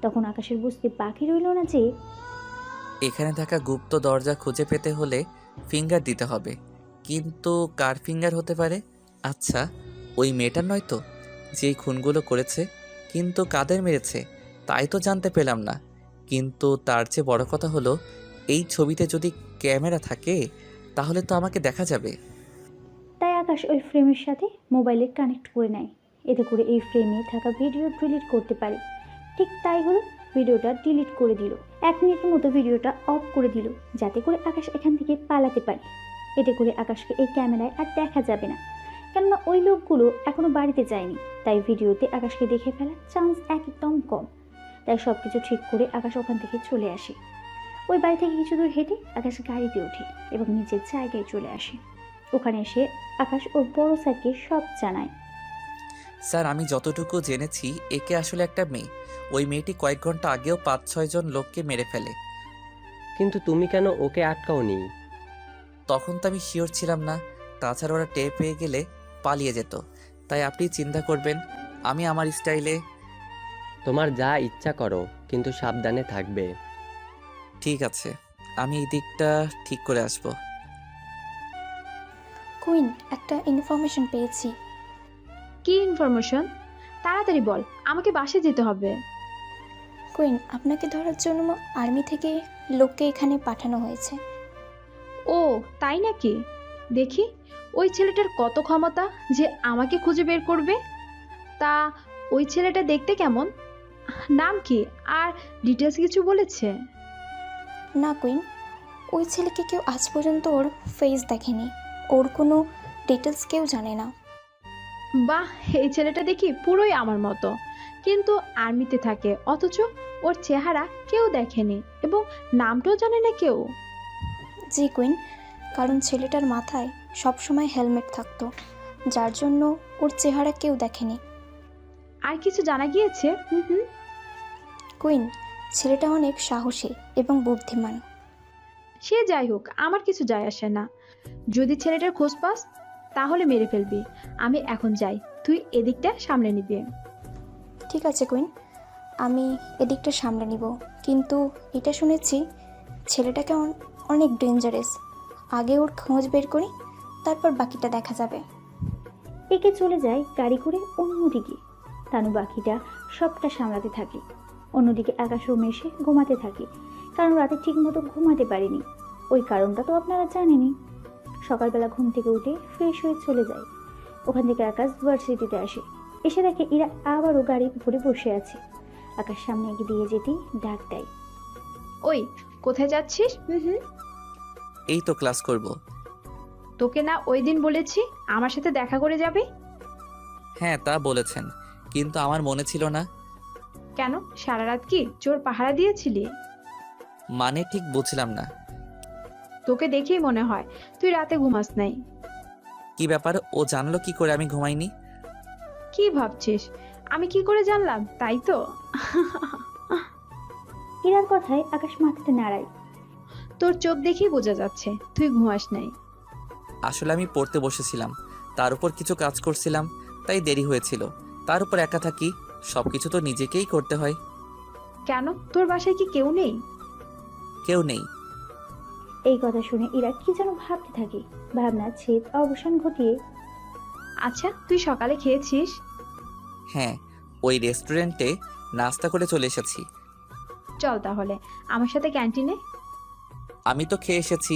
তখন আকাশের বুঝতে বাকি রইল না যে
এখানে থাকা গুপ্ত দরজা খুঁজে পেতে হলে ফিঙ্গার দিতে হবে। কিন্তু কার ফিঙ্গার হতে পারে? আচ্ছা, ওই মেয়েটার নয় তো, যেই খুনগুলো করেছে? কিন্তু কাদের মেরেছে তাই তো জানতে পেলাম না। কিন্তু তার চেয়ে বড় কথা হলো, এই ছবিতে যদি ক্যামেরা থাকে তাহলে তো আমাকে দেখা যাবে।
তাই আকাশ ওই ফ্রেমের সাথে মোবাইলে কানেক্ট করে নেয়, এতে করে এই ফ্রেমে থাকা ভিডিও ডিলিট করতে পারে। ঠিক তাই হলো, ভিডিওটা ডিলিট করে দিল। 1 মিনিটের মতো ভিডিওটা অফ করে দিল, যাতে করে আকাশ এখান থেকে পালাতে পারে। এতে করে আকাশকে এই ক্যামেরায় আর দেখা যাবে না, কেননা ওই লোকগুলো এখনো বাড়িতে যায়নি। তাই ভিডিওতে আকাশকে দেখে ফেলার চান্স একদম কম। তাই সব কিছু ঠিক করে আকাশ ওখান থেকে চলে আসে। ওই বাড়ি থেকে কিছু দূর হেঁটে আকাশ গাড়িতে ওঠে এবং নিজের জায়গায় চলে আসে। ওখানে এসে আকাশ ওর বড় স্যারকে সব জানায়।
স্যার, আমি যতটুকু জেনেছি একে আসলে একটা মেয়ে। ওই মেয়েটি কয়েক ঘন্টা আগেও 5-6 জন লোককে মেরে ফেলে।
কিন্তু তুমি কেন ওকে আটকাওনি?
তখন তো আমি শিওর ছিলাম না, তাছাড়া ওরা টের পেয়ে গেলে পালিয়ে যেত। তাই আপনি চিন্তা করবেন, আমি আমার স্টাইলে।
তোমার যা ইচ্ছা করো, কিন্তু সাবধানে থাকবে।
ঠিক আছে, আমি এই দিকটা ঠিক করে আসবো।
কুইন, একটা ইনফরমেশন পেয়েছি।
কি ইনফরমেশন? তাড়াতাড়ি বল, আমাকে বাসে যেতে হবে।
কুইন, আপনাকে ধরার জন্য আর্মি থেকে লোককে এখানে পাঠানো হয়েছে।
ও তাই নাকি? দেখি ওই ছেলেটার কত ক্ষমতা যে আমাকে খুঁজে বের করবে। তা ওই ছেলেটা দেখতে কেমন, নাম কি, আর ডিটেলস কিছু বলেছে?
না কুইন, ওই ছেলেকে কেউ আজ পর্যন্ত ওর ফেস দেখেনি, ওর কোনো ডিটেলস কেউ জানে না।
বাহ, এই ছেলেটা দেখি পুরোই আমার মতো, কিন্তু আর্মিতে থাকে, অথচ ওর চেহারা কেউ দেখেনি এবং নামটাও জানে না কেউ।
জি কুইন, কারণ ছেলেটার মাথায় সবসময় হেলমেট থাকতো, যার জন্য ওর চেহারা কেউ দেখেনি।
আর কিছু জানা গিয়েছে? হুম।
কুইন, ছেলেটা অনেক সাহসী এবং বুদ্ধিমান।
সে যাই হোক, আমার কিছু যায় আসে না। যদি ছেলেটার খোঁজ পাস তাহলে মেরে ফেলবি। আমি এখন যাই, তুই এদিকটা সামলে নিবি।
ঠিক আছে কুইন, আমি এদিকটা সামলে নিব, কিন্তু এটা শুনেছি ছেলেটাকে অনেক ডেঞ্জারাস। আগে ওর খোঁজ বের করি, তারপর বাকিটা দেখা যাবে।
একে চলে যায় গাড়ি করে অন্যদিকে। তানু বাকিটা সবটা সামলাতে থাকে। অন্যদিকে আকাশ রুমে এসে ঘুমাতে থাকে, কারণ রাতে ঠিক মতো ঘুমাতে পারেনি। ওই কারণটা তো আপনারা জানেনই। সকালবেলা ঘুম থেকে উঠে ফ্রেশ হয়ে চলে যায়। ওখান থেকে আকাশ ভার্সিটিতে আসে। এসে দেখে এরা আবারও গাড়ির উপরে বসে আছে। আকাশ সামনে এগিয়ে দিয়ে যেতেই ডাক দেয়।
ওই, কোথায় যাচ্ছিস? হুম।
এই তো ক্লাস করব।
তোকে না ওই দিন বলেছি আমার সাথে দেখা করে যাবে?
হ্যাঁ, তা বলেছেন, কিন্তু আমার মনে ছিল না।
কেন, সারা রাত কি চোর পাহারা দিয়েছিলি?
মানে ঠিক বুঝলাম না।
তোকে দেখেই মনে হয় তুই রাতে ঘুমাস নাই।
কি ব্যাপার, ও জানলো কি করে আমি ঘুমাইনি?
কি ভাবছিস আমি কি করে জানলাম, তাই তো?
ইরার কথায় আকাশ মাথাটা নাড়ায়।
তোর চোখ দেখেই বোঝা যাচ্ছে তুই ঘুমাস নাই।
আসলে আমি পড়তে বসেছিলাম, তার উপর কিছু কাজ করছিলাম, তাই দেরি হয়েছিল। তার উপর একা থাকি, সবকিছু তো নিজেকেই করতে হয়।
কেন, তোর বাসায় কি কেউ নেই?
কেউ নেই।
এই কথা শুনে ইরা কি যেন ভাবতে থাকে। ভাবনা ছেদ অবসান ঘটিয়ে
আচ্ছা, তুই সকালে খেয়েছিস?
হ্যাঁ, ওই রেস্টুরেন্টে নাস্তা করে চলে এসেছি।
চল তাহলে আমার সাথে ক্যান্টিনে।
আমি তো খেয়ে এসেছি।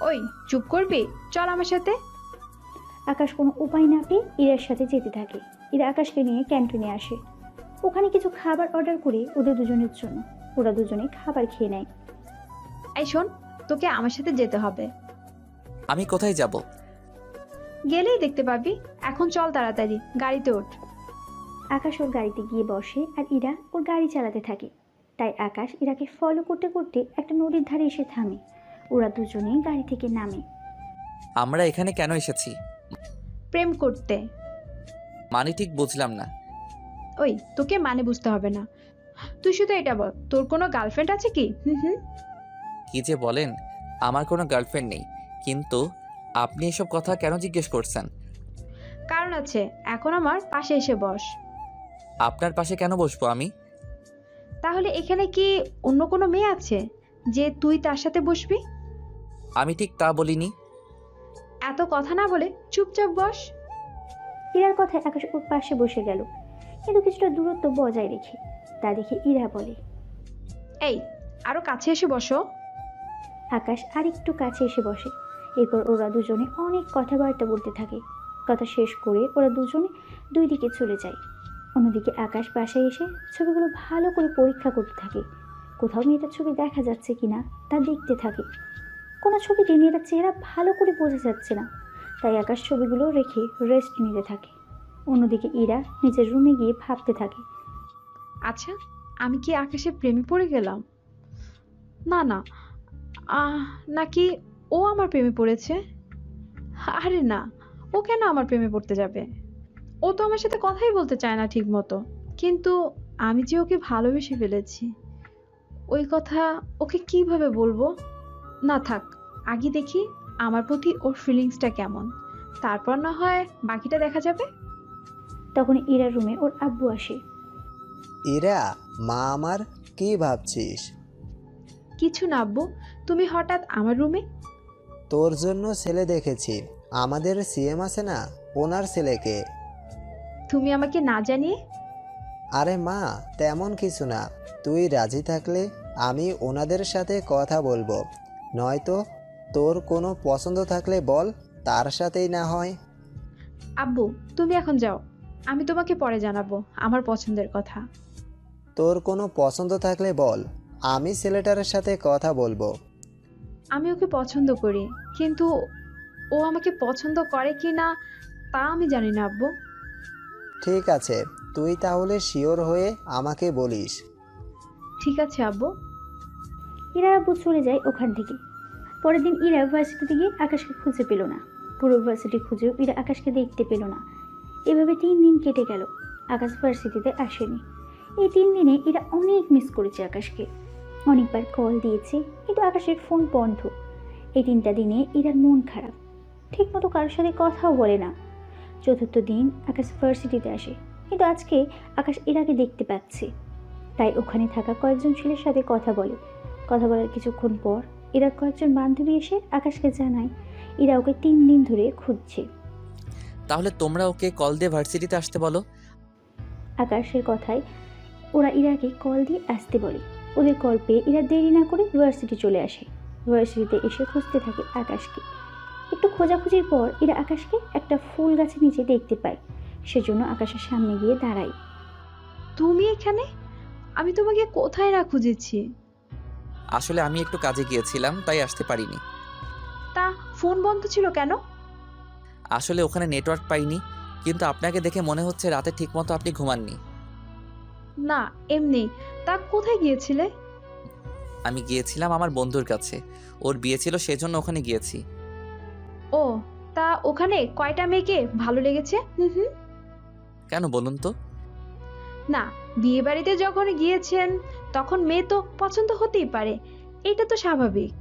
ওই, চুপ করবি? চল আমার সাথে।
আকাশ কোনো উপায় না পেয়ে ইরার সাথে যেতে থাকে। ইরা আকাশকে নিয়ে ক্যান্টিনে আসে। ওখানে কিছু খাবার অর্ডার করে ওদের দুজনের জন্য। ওরা দুজনে খাবার খেয়ে নেয়।
এই শোন, তোকে আমার সাথে যেতে হবে।
আমি কোথায় যাব?
গেলেই দেখতে পাবি। এখন চল তাড়াতাড়ি, গাড়িতে ওঠ।
আকাশ ওর গাড়িতে গিয়ে বসে আর ইরা ওর গাড়ি চালাতে থাকে। তাই আকাশ ইরাকে ফলো করতে করতে একটা নদীর ধারে এসে থামে। ওরা দুজনেই গাড়ি থেকে নামে।
আমরা এখানে কেন এসেছি?
প্রেম করতে।
মানে ঠিক বুঝলাম না।
ওই, তোকে মানে বুঝতে হবে না, তুই শুধু এটা বল, তোর কোনো গার্লফ্রেন্ড আছে কি? হুম।
কি যে বলেন, আমার কোনো গার্লফ্রেন্ড নেই। কিন্তু আপনি এসব কথা কেন জিজ্ঞেস করছেন?
কারণ আছে, এখন আমার পাশে এসে বস।
আপনার পাশে কেন বসবো আমি?
তাহলে এখানে কি অন্য কোনো মেয়ে আছে যে তুই তার সাথে বসবি?
আমি ঠিক তা বলিনি।
এত কথা না বলে চুপচাপ বস।
ইরার কথায় আকাশ ওর পাশে বসে গেল, কিন্তু কিছুটা দূরত্ব বজায় রেখে। তা দেখে ইরা বলে,
এই, আরো কাছে এসে বসো।
আকাশ আরেকটু কাছে এসে বসে। এরপর ওরা দুজনে অনেক কথাবার্তা বলতে থাকে। কথা শেষ করে ওরা দুজনে দুই দিকে চলে যায়। অন্যদিকে আকাশ বাসায় এসে ছবিগুলো ভালো করে পরীক্ষা করতে থাকে। কোথাও মেয়েটার ছবি দেখা যাচ্ছে কিনা তা দেখতে থাকে। কোনো ছবিতে মেয়েটার চেহারা ভালো করে বোঝা যাচ্ছে না, তাই আকাশ ছবিগুলো রেখে রেস্ট নিতে থাকে। অন্যদিকে ইরা নিজের রুমে গিয়ে ভাবতে থাকে।
আচ্ছা, আমি কি আকাশের প্রেমে পড়ে গেলাম? না না, আহ, নাকি ও আমার প্রেমে পড়েছে? আরে না, ও কেন আমার প্রেমে পড়তে যাবে? ও তো আমার সাথে কথাই বলতে চায় না ঠিক মতো। কিন্তু আমি যে ওকে ভালোবেসে ফেলেছি, ওই কথা ওকে কিভাবে বলবো? না থাক, আগে দেখি আমার প্রতি ওর ফিলিংসটা কেমন, তারপর না হয় বাকিটা দেখা যাবে।
তখন ইরার রুমে ওর আব্বু আসে।
ইরা, মা আমার, কি ভাবছিস?
কিছু না আব্বু, তুমি হঠাৎ আমার রুমে?
তোর জন্য ছেলে দেখেছি। আমাদের সিএম আছে না, ওনার ছেলেকে।
তুমি আমাকে না জানিয়ে?
আরে মা, তেমন কিছু না। তুই রাজি থাকলে আমি ওনাদের সাথে কথা বলবো, নয়তো তোর কোনো পছন্দ থাকলে বল, তার সাথেই না হয়।
আব্বু, তুমি এখন যাও, আমি তোমাকে পরে জানাবো আমার পছন্দের কথা।
তোর কোনো পছন্দ থাকলে বল, আমি ছেলেটার সাথে কথা বলবো।
আমি ওকে পছন্দ করি, কিন্তু ও আমাকে পছন্দ করে কি না তা আমি জানি না আব্বু।
ঠিক আছে, তুই তাহলে শিওর হয়ে আমাকে বলিস।
ঠিক আছে আব্বু।
ইরার আব্বু চলে যায় ওখান থেকে। পরের দিন ইরা ভার্সিটিতে গিয়ে আকাশকে খুঁজে পেল না। পুরো ভার্সিটি খুঁজেও ইরা আকাশকে দেখতে পেল না। এভাবে 3 দিন কেটে গেল। আকাশ ভার্সিটিতে আসেনি। এই 3 দিনে ইরা অনেক মিস করেছে আকাশকে। অনেকবার কল দিয়েছে, কিন্তু আকাশের ফোন বন্ধ। এই 3টা দিনে ইরার মন খারাপ। ঠিকমতো কারোর সাথে কথাও বলে না। 4র্থ দিন আকাশ ভার্সিটিতে আসে, কিন্তু আজকে আকাশ ইরাকে দেখতে পাচ্ছে। তাই ওখানে থাকা কয়েকজন ছেলের সাথে কথা বলে। কথা বলার কিছুক্ষণ পর ইরার কয়েকজন বান্ধবী এসে আকাশকে জানায় ইরা ওকে 3 দিন ধরে খুঁজছে।
তাহলে তোমরা ওকে কল দিয়ে ভার্সিটিতে আসতে বলো।
আকাশের কথায় ওরা ইরাকে কল দিয়ে আসতে বলে। ওদের কল পেয়ে ইরা দেরি না করে ভার্সিটি চলে আসে। ভার্সিটিতে এসে খুঁজতে থাকে আকাশকে। একটু খোঁজাখুঁজির পর ইরা আকাশকে একটা ফুল গাছের নিচে দেখতে পায়। সেজন্য আকাশের সামনে গিয়ে দাঁড়ায়।
তুমি এখানে? আমি তোমাকে কোথায় না খুঁজেছি।
আসলে আমি একটু কাজে গিয়েছিলাম, তাই আসতে পারিনি।
তা ফোন বন্ধ ছিল কেন?
আসলে ওখানে নেটওয়ার্ক পাইনি, কিন্তু আপনাকে দেখে মনে হচ্ছে রাতে ঠিকমতো আপনি ঘুমাননি।
না, এমনি। তা কোথায় গিয়েছিলে?
আমি গিয়েছিলাম আমার বন্ধুর কাছে, ওর বিয়ে ছিল সেজন্য ওখানে গিয়েছি।
ও, তা ওখানে কয়টা মেয়েকে ভালো লেগেছে? হুম হুম।
কেন বলুন তো?
না, বিয়ে বাড়িতে যখন গিয়েছেন তখন মেয়ে তো পছন্দ হতেই পারে, এটা তো স্বাভাবিক।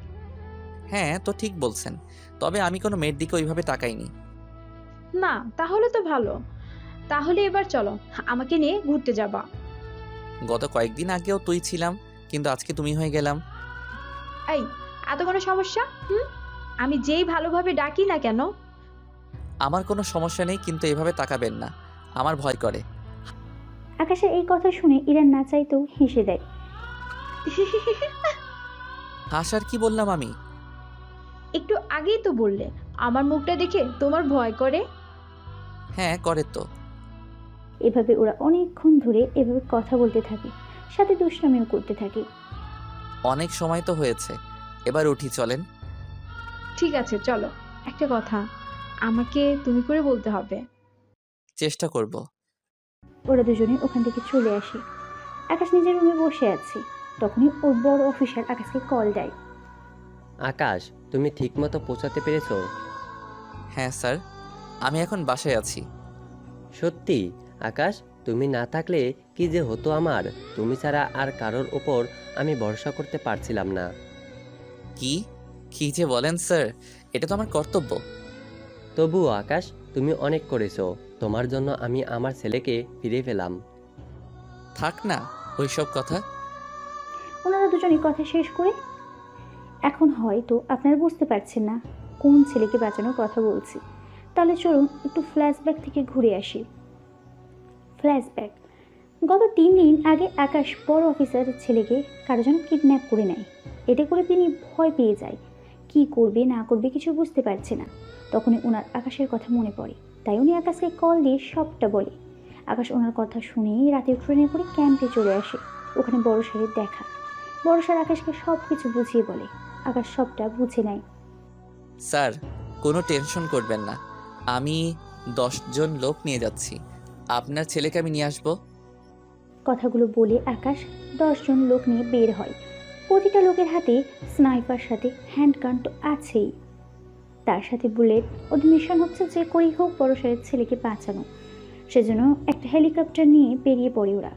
হ্যাঁ, তো ঠিক বলছেন, তবে আমি কোনো মেয়ের দিকে ওইভাবে তাকাইনি।
না, তাহলে তো ভালো। তাহলে এবার চলো, আমাকে নিয়ে ঘুরতে যাবা।
গত কয়েকদিন আগেও তুই ছিলাম, কিন্তু আজকে তুমি হয়ে গেলাম।
এই, এত কোনো সমস্যা? হুম, আমি যেই ভালোভাবে ডাকি না কেন।
আমার কোনো সমস্যা নেই, কিন্তু এভাবে তাকাবেন না, আমার ভয় করে।
আকাশের এই কথা শুনে ইরা না চাইতেও হেসে দেয়।
হাসার কি বললাম আমি?
একটু আগেই তো বললে আমার মুখটা দেখে তোমার ভয় করে।
হ্যাঁ, করে তো।
এভাবে ওরা অনেকক্ষণ ধরে এভাবে কথা বলতে থাকে, সাথে দুষ্টামিও করতে থাকে।
অনেক সময় তো হয়েছে, এবার উঠি চলেন।
ঠিক আছে চলো। একটা কথা, আমাকে তুমি করে বলতে হবে।
চেষ্টা করব।
ওরা দুজনে ওখান থেকে চলে আসে। আকাশ নিজের রুমে বসে আছে। তখনই ওর বড় অফিসার আকাশকে কল দেয়।
আকাশ, তুমি ঠিকমতো পৌঁছাতে পেরেছো?
হ্যাঁ স্যার, আমি এখন বাসায় আছি।
সত্যি? আকাশ, তুমি না থাকলে কি যে হতো আমার। তুমি ছাড়া আর কারোর ওপর আমি ভরসা করতে পারছিলাম না।
কি কি যে বলেন স্যার, এটা তো আমার কর্তব্য।
তবুও আকাশ, তুমি অনেক করেছো। তোমার জন্য আমি আমার ছেলেকে ফিরে পেলাম।
থাক না ওইসব কথা।
ওনারা দুজনে কথা শেষ করে, এখন হয়তো আপনারা বুঝতে পারছেন না কোন ছেলেকে বাঁচানোর কথা বলছি। তাহলে চলুন একটু ফ্ল্যাশব্যাক থেকে ঘুরে আসি। ফ্ল্যাশব্যাক। গত 3 দিন আগে আকাশ বড় অফিসারের ছেলেকে কারো যেন কিডন্যাপ করে নেয়। এতে করে তিনি ভয় পেয়ে যায়, কি করবে না করবে কিছু বুঝতে পারছে না। তখনই ওনার আকাশের কথা মনে পড়ে, তাই উনি আকাশকে কল দিয়ে সবটা বলে। আকাশ ওনার কথা শুনেই রাতে ট্রেনে করে ক্যাম্পে চলে আসে। ওখানে বড় স্যারের দেখা। বড় স্যার আকাশকে সব কিছু বুঝিয়ে বলে। আকাশ সবটা বুঝে নেয়।
স্যার, কোনো টেনশন করবেন না, আমি 10 জন লোক নিয়ে যাচ্ছি। আপনার ছেলেকে আমি নিয়ে আসবো।
কথাগুলো বলে আকাশ 10 জন লোক নিয়ে বের হয়। প্রতিটা লোকের হাতে স্নাইপার, সাথে হ্যান্ডগান তো আছেই, তার সাথে বুলেট। ওদের মিশন হচ্ছে যে করেই হোক বড়সাহের ছেলেকে বাঁচানো। সেজন্য একটা হেলিকপ্টার নিয়ে বেরিয়ে পড়ে ওরা।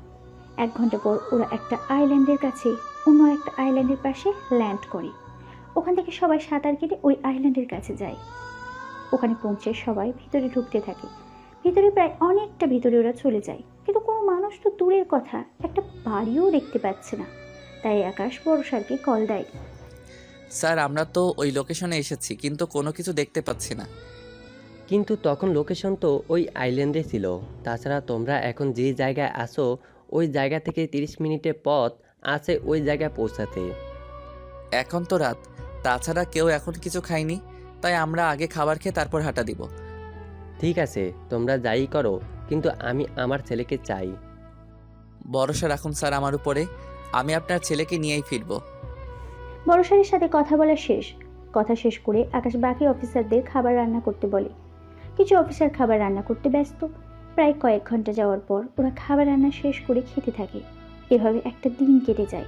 1 ঘন্টা পর ওরা একটা আইল্যান্ডের কাছে অন্য একটা আইল্যান্ডের পাশে ল্যান্ড করে। ওখান থেকে সবাই সাঁতার কেটে ওই আইল্যান্ডের কাছে যায়। ওখানে পৌঁছে সবাই ভিতরে ঢুকতে থাকে। ভিতরে প্রায় অনেকটা ভিতরে ওরা চলে যায়, কিন্তু কোনো মানুষ তো দূরের কথা, একটা বাড়িও দেখতে পাচ্ছে না। তাই আকাশ বড়সারকে কল দেয়।
স্যার, আমরা তো ওই লোকেশনে এসেছি, কিন্তু কোনো কিছু দেখতে পাচ্ছি না।
কিন্তু তখন লোকেশন তো ওই আইল্যান্ডে ছিল। তাছাড়া তোমরা এখন যে জায়গায় আসো ওই জায়গা থেকে 30 মিনিটের পথ আছে ওই জায়গায় পৌঁছাতে।
এখন তো রাত, তাছাড়া কেউ এখন কিছু খায়নি, তাই আমরা আগে খাবার খেয়ে তারপর হাঁটা দিব।
ঠিক আছে, তোমরা যাই করো, কিন্তু আমি আমার ছেলেকে চাই।
ভরসা রাখুন স্যার আমার উপরে, আমি আপনার ছেলেকে নিয়েই ফিরবো।
বড়সারের সাথে কথা বলা শেষ। কথা শেষ করে আকাশ বাকি অফিসারদের খাবার রান্না করতে বলে। কিছু অফিসার খাবার রান্না করতে ব্যস্ত। প্রায় কয়েক ঘন্টা যাওয়ার পর ওরা খাবার রান্না শেষ করে খেতে থাকে। এভাবে একটা দিন কেটে যায়।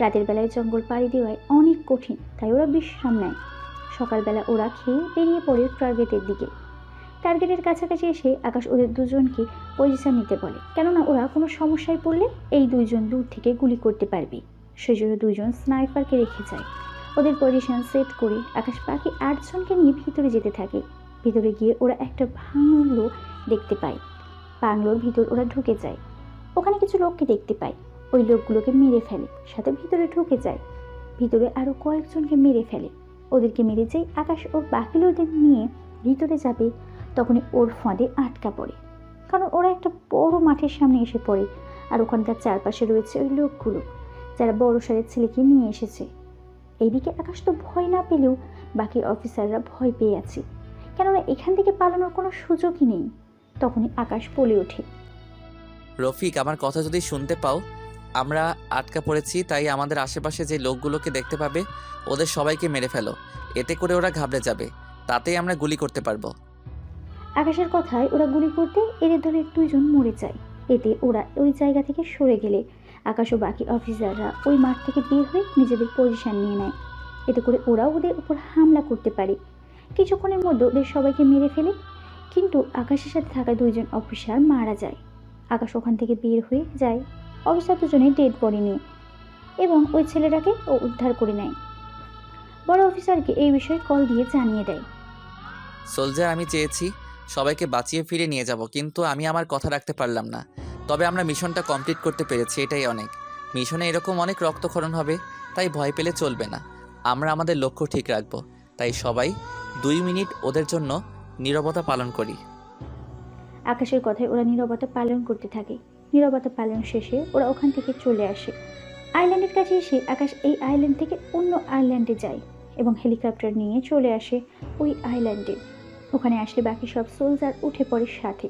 রাতের বেলায় জঙ্গল পাড়ি দেওয়ায় অনেক কঠিন, তাই ওরা বিশ্রাম নেয়। সকালবেলা ওরা খেয়ে বেরিয়ে পড়ে টার্গেটের দিকে। টার্গেটের কাছাকাছি এসে আকাশ ওদের দুজনকে পজিশন নিতে বলে, কেননা ওরা কোনো সমস্যায় পড়লে এই 2 জন দূর থেকে গুলি করতে পারবে। সেজন্য 2 জন স্নাইপারকে রেখে যায়। ওদের পজিশন সেট করে আকাশ বাকি 8 জনকে নিয়ে ভিতরে যেতে থাকে। ভিতরে গিয়ে ওরা একটা বাংলো দেখতে পায়। বাংলোর ভিতর ওরা ঢুকে যায়। ওখানে কিছু লোককে দেখতে পায়। ওই লোকগুলোকে মেরে ফেলে, সাথে ভিতরে ঢুকে যায়। ভিতরে আরও কয়েকজনকে মেরে ফেলে। ওদেরকে মেরে যেই আকাশ ওর বাকি লোকদের নিয়ে ভিতরে যাবে, তখনই ওর ফাঁদে আটকা পড়ে। কারণ ওরা একটা বড় মাঠের সামনে এসে পড়ে, আর ওখানকার চারপাশে রয়েছে ওই লোকগুলো যারা বড়সারের ছেলেকে নিয়ে এসেছে। এইদিকে আকাশ তো ভয় না পেলেও বাকি অফিসাররা ভয় পেয়ে আছে, কেননা এখান থেকে পালানোর কোনো সুযোগই নেই। তখনই আকাশ বলে ওঠে,
রফিক, আমার কথা যদি শুনতে পাও, আমরা আটকা পড়েছি, তাই আমাদের আশেপাশে যে লোকগুলোকে দেখতে পাবে ওদের সবাইকে মেরে ফেলো। এতে করে ওরা ঘাবড়ে যাবে, তাতেই আমরা গুলি করতে পারবো।
আকাশের কথায় ওরা গুলি করতে এদের দলে 2 জন মরে যায়। এতে ওরা ওই জায়গা থেকে সরে গেলে আকাশ ও বাকি অফিসাররা ওই মাঠ থেকে বের হয়ে নিজেদের পজিশন নিয়ে নেয়। এতে করে ওরা ওদের উপর হামলা করতে পারে। কিছুক্ষণের মধ্যে ওদের সবাইকে মেরে ফেলে, কিন্তু আকাশের সাথে থাকা 2 জন অফিসার মারা যায়। আকাশ ওখান থেকে বের হয়ে যায় অফিসার 2 জনের ডেড বডি নিয়ে, এবং ওই ছেলেটাকে ও উদ্ধার করে নেয়। বড় অফিসারকে এই বিষয়ে কল দিয়ে জানিয়ে দেয়।
সোলজার, আমি চেয়েছি সবাইকে বাঁচিয়ে ফিরে নিয়ে যাব, কিন্তু আমি আমার কথা রাখতে পারলাম না। তবে আমরা মিশনটা কমপ্লিট করতে পেরেছি, এটাই অনেক। মিশনে এরকম অনেক রক্তক্ষরণ হবে, তাই ভয় পেলে চলবে না। আমরা আমাদের লক্ষ্য ঠিক রাখবো। তাই সবাই 2 মিনিট ওদের জন্য নীরবতা পালন করি।
আকাশের কথায় ওরা নীরবতা পালন করতে থাকে। নীরবতা পালন শেষে ওরা ওখান থেকে চলে আসে। আইল্যান্ডের কাছে এসে আকাশ এই আইল্যান্ড থেকে অন্য আইল্যান্ডে যায় এবং হেলিকপ্টার নিয়ে চলে আসে ওই আইল্যান্ডে। ওখানে আসলে বাকি সব সোলজার উঠে পড়ে সাথে।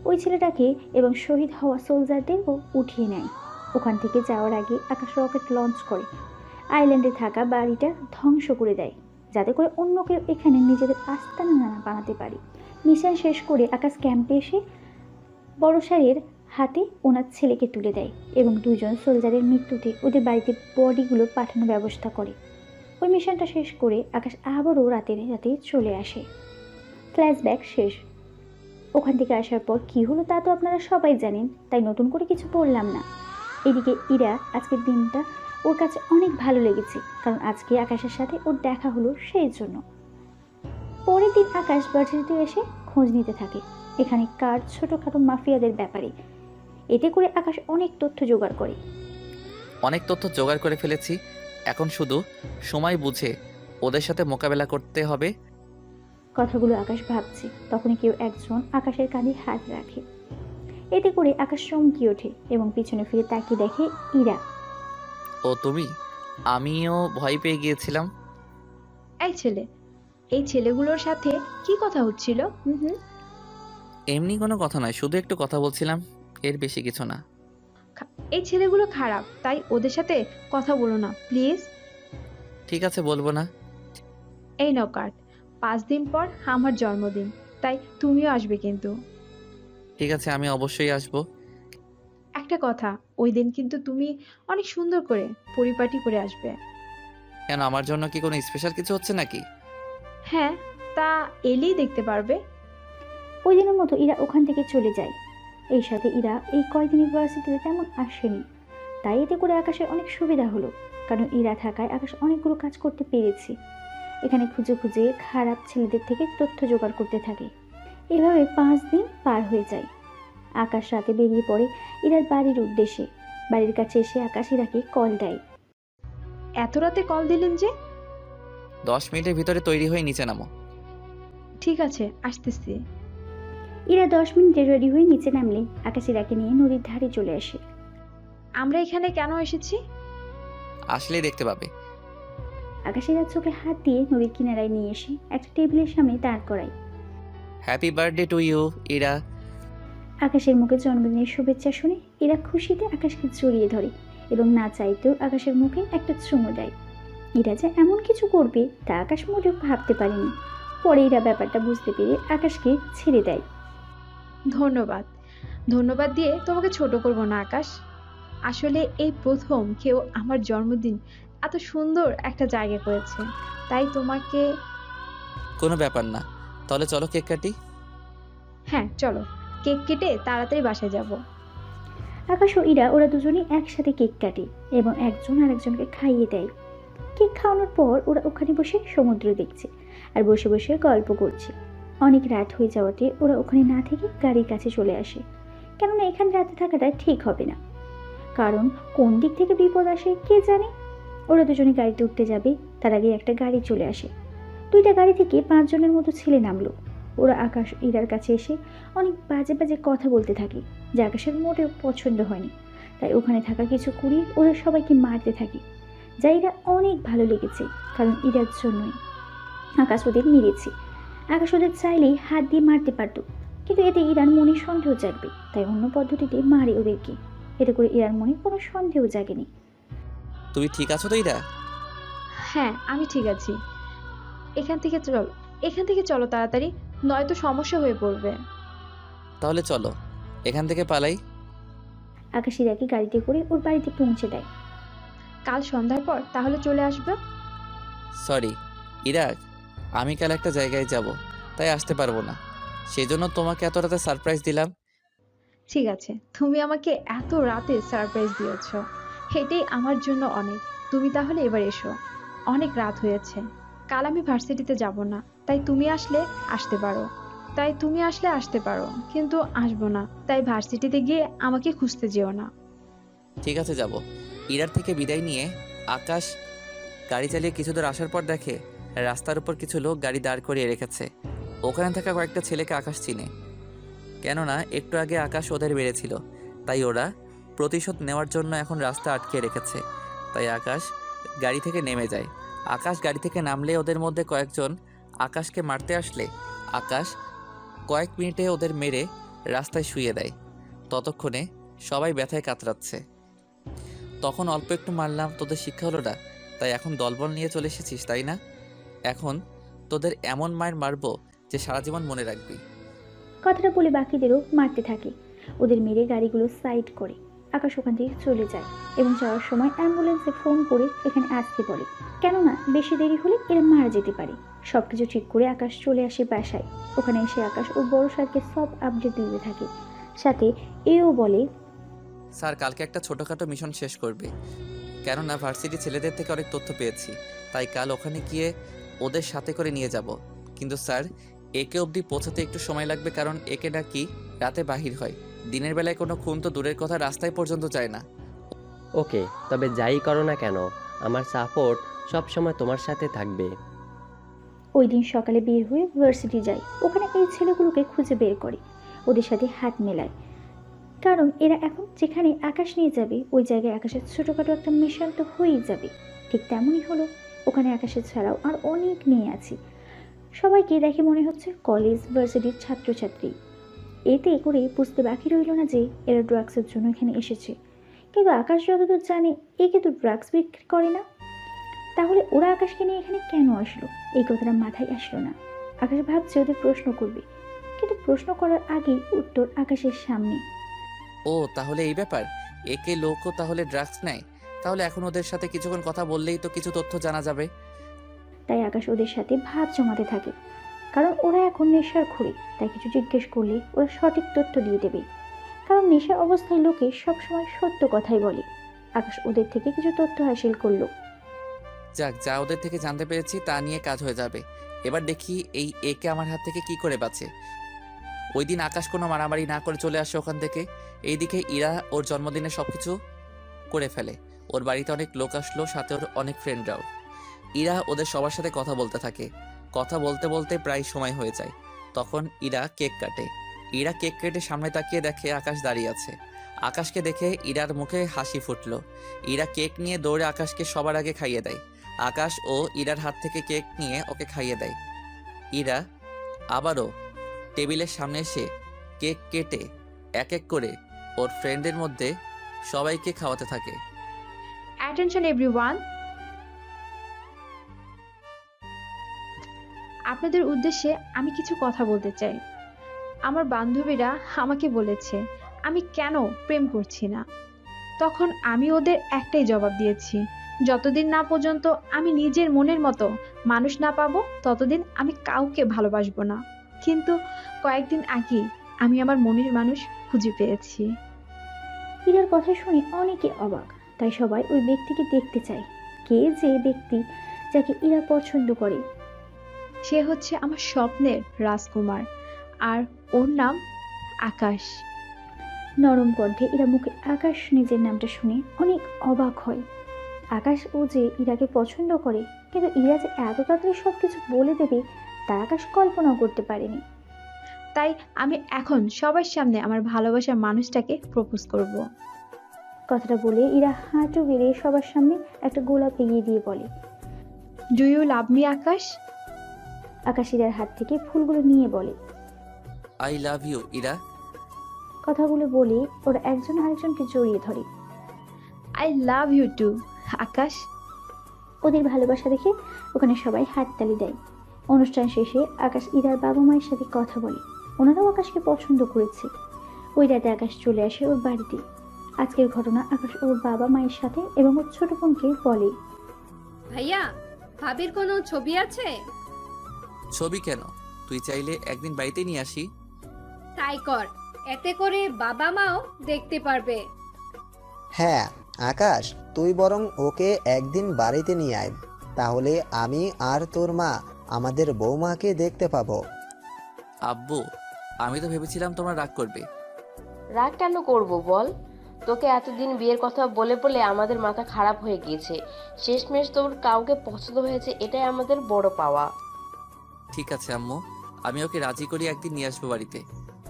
ওই ছেলেটাকে এবং শহীদ হওয়া সোলজারদেরও উঠিয়ে নেয়। ওখান থেকে যাওয়ার আগে আকাশ রকেট লঞ্চ করে আইল্যান্ডে থাকা বাড়িটা ধ্বংস করে দেয়, যাতে করে অন্য কেউ এখানে নিজেদের আস্তানা না বানাতে পারে। মিশন শেষ করে আকাশ ক্যাম্পে এসে বড়সারের হাতে ওনার ছেলেকে তুলে দেয় এবং 2 জন সোলজারের মৃত্যুতে ওদের বাড়িতে বডিগুলো পাঠানোর ব্যবস্থা করে। ওই মিশনটা শেষ করে আকাশ আবারও রাতে চলে আসে। ফ্ল্যাশব্যাক শেষ। ওখান থেকে আসার পর কী হলো তা তো আপনারা সবাই জানেন, তাই নতুন করে কিছু বললাম না। এদিকে ইরা আজকের দিনটা ওর কাছে অনেক ভালো লেগেছে, কারণ আজকে আকাশের সাথে ওর দেখা হলো সেই জন্য। পরের দিন আকাশ ভার্সিটিতে এসে খোঁজ নিতে থাকে এখানে কার ছোটোখাটো মাফিয়াদের ব্যাপারে। এতে করে আকাশ অনেক তথ্য জোগাড় করে।
অনেক তথ্য জোগাড় করে ফেলেছি, এখন শুধু সময় বুঝে ওদের সাথে মোকাবেলা করতে হবে।
কথাগুলো আকাশ ভাবছে, তখনই কেউ একজন আকাশের কাঁধে হাত রাখে। এতে করে আকাশ চমকে ওঠে এবং পিছনে ফিরে তাকিয়ে দেখে ইরা।
ও তুমি? আমিও ভয় পেয়ে গিয়েছিলাম।
এই ছেলেগুলোর সাথে কি কথা হচ্ছিল?
এমনি কোনো কথা নয়, শুধু একটু কথা বলছিলাম, এর বেশি কিছু না।
এই ছেলেগুলো খারাপ, তাই ওদের সাথে কথা বলো না প্লিজ।
ঠিক আছে, বলবো না।
এই নাও কার্ড, 5 দিন পর আমার জন্মদিন, তাই তুমিও আসবে কিন্তু।
ঠিক আছে, আমি অবশ্যই আসবো।
একটা কথা, ওই দিন কিন্তু তুমি অনেক সুন্দর করে পরিপাটি করে আসবে।
কেন, আমার জন্য কি কোনো স্পেশাল কিছু হচ্ছে নাকি?
হ্যাঁ, তা এলেই দেখতে পারবে।
ওই দিনের মতো ইরা ওখান থেকে চলে যায়। এই সাথে ইরা এই কয়দিন ইউনিভার্সিটিতে তেমন আসেনি, তাই এতে করে আকাশের অনেক সুবিধা হলো, কারণ ইরা থাকায় আকাশ অনেকগুলো কাজ করতে পেরেছে। এখানে খুঁজে খুঁজে খারাপ ছেলেদের থেকে তথ্য জোগাড় করতে থাকে। এভাবে 5 দিন পার হয়ে যায়। আকাশ রাতে বেরিয়ে পড়ে ইরার বাড়ির উদ্দেশ্যে। বাড়ির কাছে এসে আকাশ ইরাকে কল দেয়।
এত রাতে কল দিলেন যে?
10 মিনিটের ভিতরে তৈরি হয়ে নিচে নামো।
ঠিক আছে, আসতেছি।
ইরা 10 মিনিটে রেডি হয়ে নিচে নামলে আকাশ ইরাকে নিয়ে নদীর ধারে চলে আসে।
আমরা এখানে কেন এসেছি?
আসলেই দেখতে পাবে।
আকাশ ইরার চোখে হাত দিয়ে নদীর কিনারায় নিয়ে এসে একটা টেবিলের সামনে দাঁড় করায়।
Happy birthday to you, Ira.
আকাশের মুখে জন্মদিনের শুভেচ্ছা শুনে ইরা খুশিতে আকাশকে জড়িয়ে ধরে এবং না চাইতেও আকাশের মুখে একটা চুমু দেয়। ইরা যে এমন কিছু করবে তা আকাশ মোটেও ভাবতে পারেনি। পরে ইরা ব্যাপারটা বুঝতে পেরে আকাশকে ছেড়ে দেয়।
ধন্যবাদ। ধন্যবাদ দিয়ে তোমাকে ছোট করব না আকাশ। আসলে এই প্রথম কেউ আমার জন্মদিন এত সুন্দর একটা জায়গা করেছে, তাই তোমাকে।
কোনো ব্যাপার না, তাহলে চলো কেক কাটি।
হ্যাঁ চলো, কেক কেটে তাড়াতাড়ি বাসায় যাব।
আকাশ ও ইরা ওরা দুজনেই একসাথে কেক কাটে এবং একজন আরেকজনকে খাইয়ে দেয়। কেক খাওয়ানোর পর ওরা ওখানে বসে সমুদ্র দেখছে আর বসে বসে গল্প করছে। অনেক রাত হয়ে যাওয়াতে ওরা ওখানে না থেকে গাড়ির কাছে চলে আসে, কেননা এখানে রাতে থাকাটা ঠিক হবে না, কারণ কোন দিক থেকে বিপদ আসে কে জানে। ওরা দুজনে গাড়িতে উঠতে যাবে, তার আগে একটা গাড়ি চলে আসে। 2টা গাড়ি থেকে 5 জনের মতো ছেলে নামলো। ওরা আকাশ ইরার কাছে এসে অনেক বাজে বাজে কথা বলতে থাকে, যা আকাশের মোটেও পছন্দ হয়নি। তাই ওখানে থাকা কিছু কুড়িয়ে ওরা সবাইকে মারতে থাকে, যা ইরা অনেক ভালো লেগেছে, কারণ ইরার জন্যই আকাশ ওদের মেরেছে। আকাশ ওদের চাইলেই হাত দিয়ে মারতে পারত, কিন্তু এতে ইরার মনে সন্দেহ জাগবে, তাই অন্য পদ্ধতিতে মারে ওদেরকে। এতে করে ইরার মনে কোনো সন্দেহ জাগেনি।
তুমি ঠিক আছো তো ইরা?
হ্যাঁ আমি ঠিক আছি। এখান থেকে চলো তাড়াতাড়ি, নয়তো সমস্যা হয়ে পড়বে।
তাহলে চলো এখান থেকে পালাই।
আকাশ ইরাকে গাড়িতে করে ওর বাড়িতে পৌঁছে দেয়।
কাল সন্ধ্যার পর তাহলে চলে আসবে।
সরি ইরা, আমি কাল একটা জায়গায় যাব, তাই আসতে পারবো না। সেই জন্য তোমাকে এত রাতে সারপ্রাইজ দিলাম।
ঠিক আছে, তুমি আমাকে এত রাতে সারপ্রাইজ দিয়েছো, এটাই আমার জন্য অনেক। তুমি তাহলে এবার এসো, অনেক রাত হয়েছে। কাল আমি ভার্সিটিতে যাব না, তাই তুমি আসলে আসতে পারো, কিন্তু আসবো না। তাই ভার্সিটিতে গিয়ে আমাকে খুঁজতে যেও না।
ঠিক আছে যাব। ইরার থেকে বিদায় নিয়ে আকাশ গাড়ি চালিয়ে কিছু দূর আসার পর দেখে রাস্তার উপর কিছু লোক গাড়ি দাঁড় করিয়ে রেখেছে। ওখানে থাকা কয়েকটা ছেলেকে আকাশ চিনে, কেননা একটু আগে আকাশ ওদের মেরেছিল। তাই ওরা প্রতিশোধ নেওয়ার জন্য এখন রাস্তা আটকে রেখেছে। তাই আকাশ গাড়ি থেকে নেমে যায়। আকাশ গাড়ি থেকে নামলে ওদের মধ্যে কয়েকজন আকাশকে মারতে আসলে আকাশ কয়েক মিনিটে ওদের মেরে রাস্তায় শুইয়ে দেয়। ততক্ষণে সবাই ব্যথায় কাতরাচ্ছে। তখন অল্প একটু মারলাম, তোদের শিক্ষা হলো না, তাই এখন দলবল নিয়ে চলে এসেছিস তাই না? এখন তোদের এমন মায়ের মারবো যে সারা জীবন মনে রাখবি।
কথাটা বলে বাকিদেরও মারতে থাকে। ওদের মেরে গাড়িগুলো সাইড করে আকাশ ওখান থেকে চলে যায় এবং যাওয়ার সময় অ্যাম্বুলেন্সে ফোন করে এখানে আসতে বলে, কেননা বেশি দেরি হলে এরা মারা যেতে পারে। সব কিছু ঠিক করে আকাশ চলে আসে বাসায়। ওখানে এসে আকাশ ওর বড় স্যারকে সব আপডেট দিতে থাকে, সাথে এও বলে,
স্যার কালকে একটা ছোটোখাটো মিশন শেষ করবে, কেননা ভার্সিটি ছেলেদের থেকে অনেক তথ্য পেয়েছি, তাই কাল ওখানে গিয়ে ওদের সাথে করে নিয়ে যাব। কিন্তু স্যার একে অবধি পৌঁছাতে একটু সময় লাগবে, কারণ একে নাকি রাতে বাহির হয়। দিনের বেলায় কোনো খুন তো দূরের কথা, রাস্তায় পর্যন্ত যায় না।
ওকে, তবে যাই করো না কেন আমার সাপোর্ট সব সময় তোমার সাথে থাকবে।
ওই দিন সকালে বের হয়ে ভার্সিটি যায়। ওখানে এই ছেলেগুলোকে খুঁজে বের করে ওদের সাথে হাত মেলায়, কারণ এরা এখন যেখানে আকাশ নিয়ে যাবে ওই জায়গায় আকাশের ছোটোখাটো একটা মিশন তো হয়েই যাবে। ঠিক তেমনই হলো। ওখানে আকাশের ছাড়াও আর অনেক মেয়ে আছে। সবাইকে দেখে মনে হচ্ছে কলেজ ভার্সিটির ছাত্রছাত্রী। এতে করে বুঝতে বাকি রইল না যে এরা ড্রাগসের জন্য এখানে এসেছে। কিন্তু আকাশ যতদূর জানে একে তো ড্রাগস বিক্রি করে না, তাহলে ওরা আকাশকে নিয়ে এখানে কেন আসলো এই কথাটা মাথায় আসলো না। আকাশ ভাবছে ওদের প্রশ্ন করবে, কিন্তু প্রশ্ন করার আগেই উত্তর আকাশের সামনে।
ও তাহলে এই ব্যাপার, একে লোকও তাহলে ড্রাগস নেয়। তাহলে এখন ওদের সাথে কিছুক্ষণ কথা বললেই তো কিছু তথ্য জানা যাবে।
তাই আকাশ ওদের সাথে ভাব জমাতে থাকে, কারণ ওরা এখন নেশার খুঁড়ি। তাই কিছু জিজ্ঞেস করলে ওরা সঠিক তথ্য দিয়ে দেবে, কারণ নেশার অবস্থায় লোকে সবসময় সত্য কথাই বলে। আকাশ ওদের থেকে কিছু তথ্য হাসিল করলো।
যাক, যা ওদের থেকে জানতে পেরেছি তা নিয়ে কাজ হয়ে যাবে। এবার দেখি এই একে আমার হাত থেকে কি করে বাঁচে। ওই দিন আকাশ কোনো মারামারি না করে চলে আসে ওখান থেকে। এইদিকে ইরা ওর জন্মদিনে সবকিছু করে ফেলে। ওর বাড়িতে অনেক লোক আসলো, সাথে ওর অনেক ফ্রেন্ডরাও। ইরা ওদের সবার সাথে কথা বলতে থাকে। কথা বলতে বলতে প্রায় সময় হয়ে যায়। তখন ইরা কেক কাটে। ইরা কেক কেটে সামনে তাকিয়ে দেখে আকাশ দাঁড়িয়ে আছে। আকাশকে দেখে ইরার মুখে হাসি ফুটলো। ইরা কেক নিয়ে দৌড়ে আকাশকে সবার আগে খাইয়ে দেয়। আকাশ ও ইরার হাত থেকে কেক নিয়ে ওকে খাইয়ে দেয়। ইরা আবারও টেবিলের সামনে এসে কেক কেটে এক এক করে ওর ফ্রেন্ডের মধ্যে সবাইকে খাওয়াতে থাকে।
অ্যাটেনশন এভরিওয়ান, আপনাদের উদ্দেশ্যে আমি কিছু কথা বলতে চাই। আমার বান্ধবীরা আমাকে বলেছে আমি কেন প্রেম করছি না। তখন আমি ওদের একটাই জবাব দিয়েছি, যতদিন না পর্যন্ত আমি নিজের মনের মতো মানুষ না পাবো ততদিন আমি কাউকে ভালোবাসবো না। কিন্তু কয়েকদিন আগেই আমি আমার মনের মানুষ খুঁজে পেয়েছি।
ইরার কথা শুনে অনেকে অবাক। তাই সবাই ওই ব্যক্তিকে দেখতে চায়। কে যে ব্যক্তি যাকে ইরা পছন্দ করে?
সে হচ্ছে আমার স্বপ্নের রাজকুমার, আর ওর নাম আকাশ।
নরম কণ্ঠে ইরা মুখে আকাশ নিজের নামটা শুনে অনেক অবাক হয়। আকাশ ও যে ইরাকে পছন্দ করে, কিন্তু ইরা যে এত তাড়াতাড়ি সব কিছু বলে দেবে তা আকাশ কল্পনাও করতে পারেনি।
তাই আমি এখন সবার সামনে আমার ভালোবাসার মানুষটাকে প্রপোজ করব।
কথাটা বলে ইরা হাঁটু গেড়ে সবার সামনে একটা গোলাপ এগিয়ে দিয়ে বলে,
ডু ইউ লাভ মি আকাশ?
আকাশ ইরার হাত থেকে ফুলগুলো নিয়ে বলে,
আই লাভ ইউ ইরা।
কথাগুলো বলে ওরা একজন আরেকজনকে জড়িয়ে ধরে।
আই লাভ ইউ টু আকাশ।
ওদের ভালোবাসা দেখে ওখানে সবাই হাততালি দেয়। অনুষ্ঠান শেষে আকাশ ইরার বাবা মায়ের সাথে কথা বলে। ওনারাও আকাশকে পছন্দ করেছে। ওই রাতে আকাশ চলে আসে ওর বাড়িতে। আজকের ঘটনা আকাশ ওর বাবা মায়ের সাথে এবং ওর ছোট বোনকে বলে।
ভাইয়া, ভাবির কোনো ছবি আছে?
ছবি কেন? তুই চাইলে একদিন বাড়িতে নিয়ে আসি।
তাই কর, এতে করে বাবা মাও দেখতে পারবে।
হ্যাঁ আকাশ, তুই বরং ওকে একদিন বাড়িতে নিয়ে আয়, তাহলে আমি আর তোর মা আমাদের বৌমাকে দেখতে পাবো।
আব্বু, আমি তো ভেবেছিলাম তোমরা রাগ করবে।
রাগ কেন করব বল? তোকে এতদিন বিয়ের কথা বলে বলে আমাদের মাথা খারাপ হয়ে গিয়েছে। শেষমেশ তোর কাউকে পছন্দ হয়েছে, এটাই আমাদের বড় পাওয়া।
ঠিক আছে আম্মু, আমি ওকে রাজি করি একদিন নিয়ে আসবো বাড়িতে।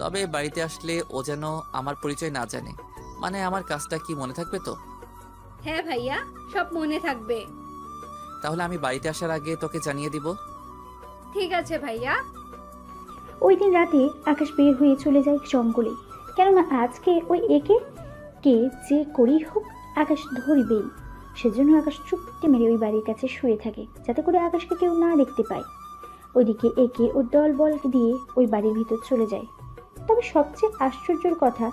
তবে বাড়িতে আসলে ও যেন আমার পরিচয় না জানে। মানে আমার কাজটা কি মনে থাকবে তো?
হ্যাঁ ভাইয়া, সব মনে থাকবে।
তাহলে আমি বাড়িতে আসার আগে তোকে জানিয়ে দিব।
ঠিক আছে ভাইয়া।
ওই দিন রাতে আকাশ বের হয়ে চলে যায় জঙ্গলে, কেননা আজকে ওই একে কে যে করেই হোক আকাশ ধরবেই। সেজন্য আকাশ চুপটি মেরে ওই বাড়ির কাছে শুয়ে থাকে, যাতে করে আকাশকে কেউ না দেখতে পায়। ওইদিকে একে ও দল বল দিয়ে ওই বাড়ির ভিতর চলে যায়। তবে সবচেয়ে আশ্চর্যের কথা,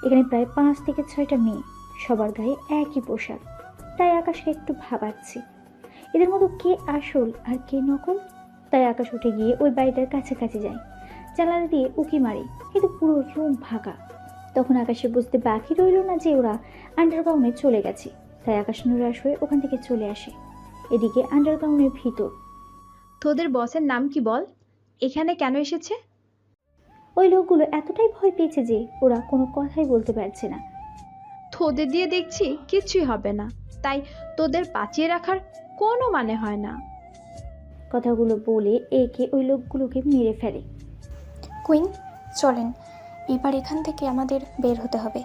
এখানে প্রায় 5 থেকে 6টা মেয়ে, সবার গায়ে একই পোশাক। তাই আকাশকে একটু ভাবাচ্ছে এদের মতো কে আসল আর কে নকল। তাই আকাশ উঠে গিয়ে ওই বাড়িটার কাছাকাছি যায়, জানালা দিয়ে উকি মারে, কিন্তু পুরো রুম ফাঁকা। তখন আকাশে বুঝতে বাকি রইল না যে ওরা আন্ডারগ্রাউন্ডে চলে গেছে। তাই আকাশ নিরাশ হয়ে ওখান থেকে চলে আসে। এদিকে আন্ডারগ্রাউন্ডের ভিতর,
তোদের বসের নাম কি বল? এখানে কেন এসেছে?
ওই লোকগুলো এতটাই ভয় পেয়েছে যে ওরা কোনো কথাই বলতে পারছে না।
তোদের দিয়ে দেখছি কিছুই হবে না, তাই তোদের বাঁচিয়ে রাখার কোনো মানে হয় না।
কথাগুলো বলে একে ওই লোকগুলোকে মেরে ফেলে।
কুইন, চলেন, এবার এখান থেকে আমাদের বের হতে হবে।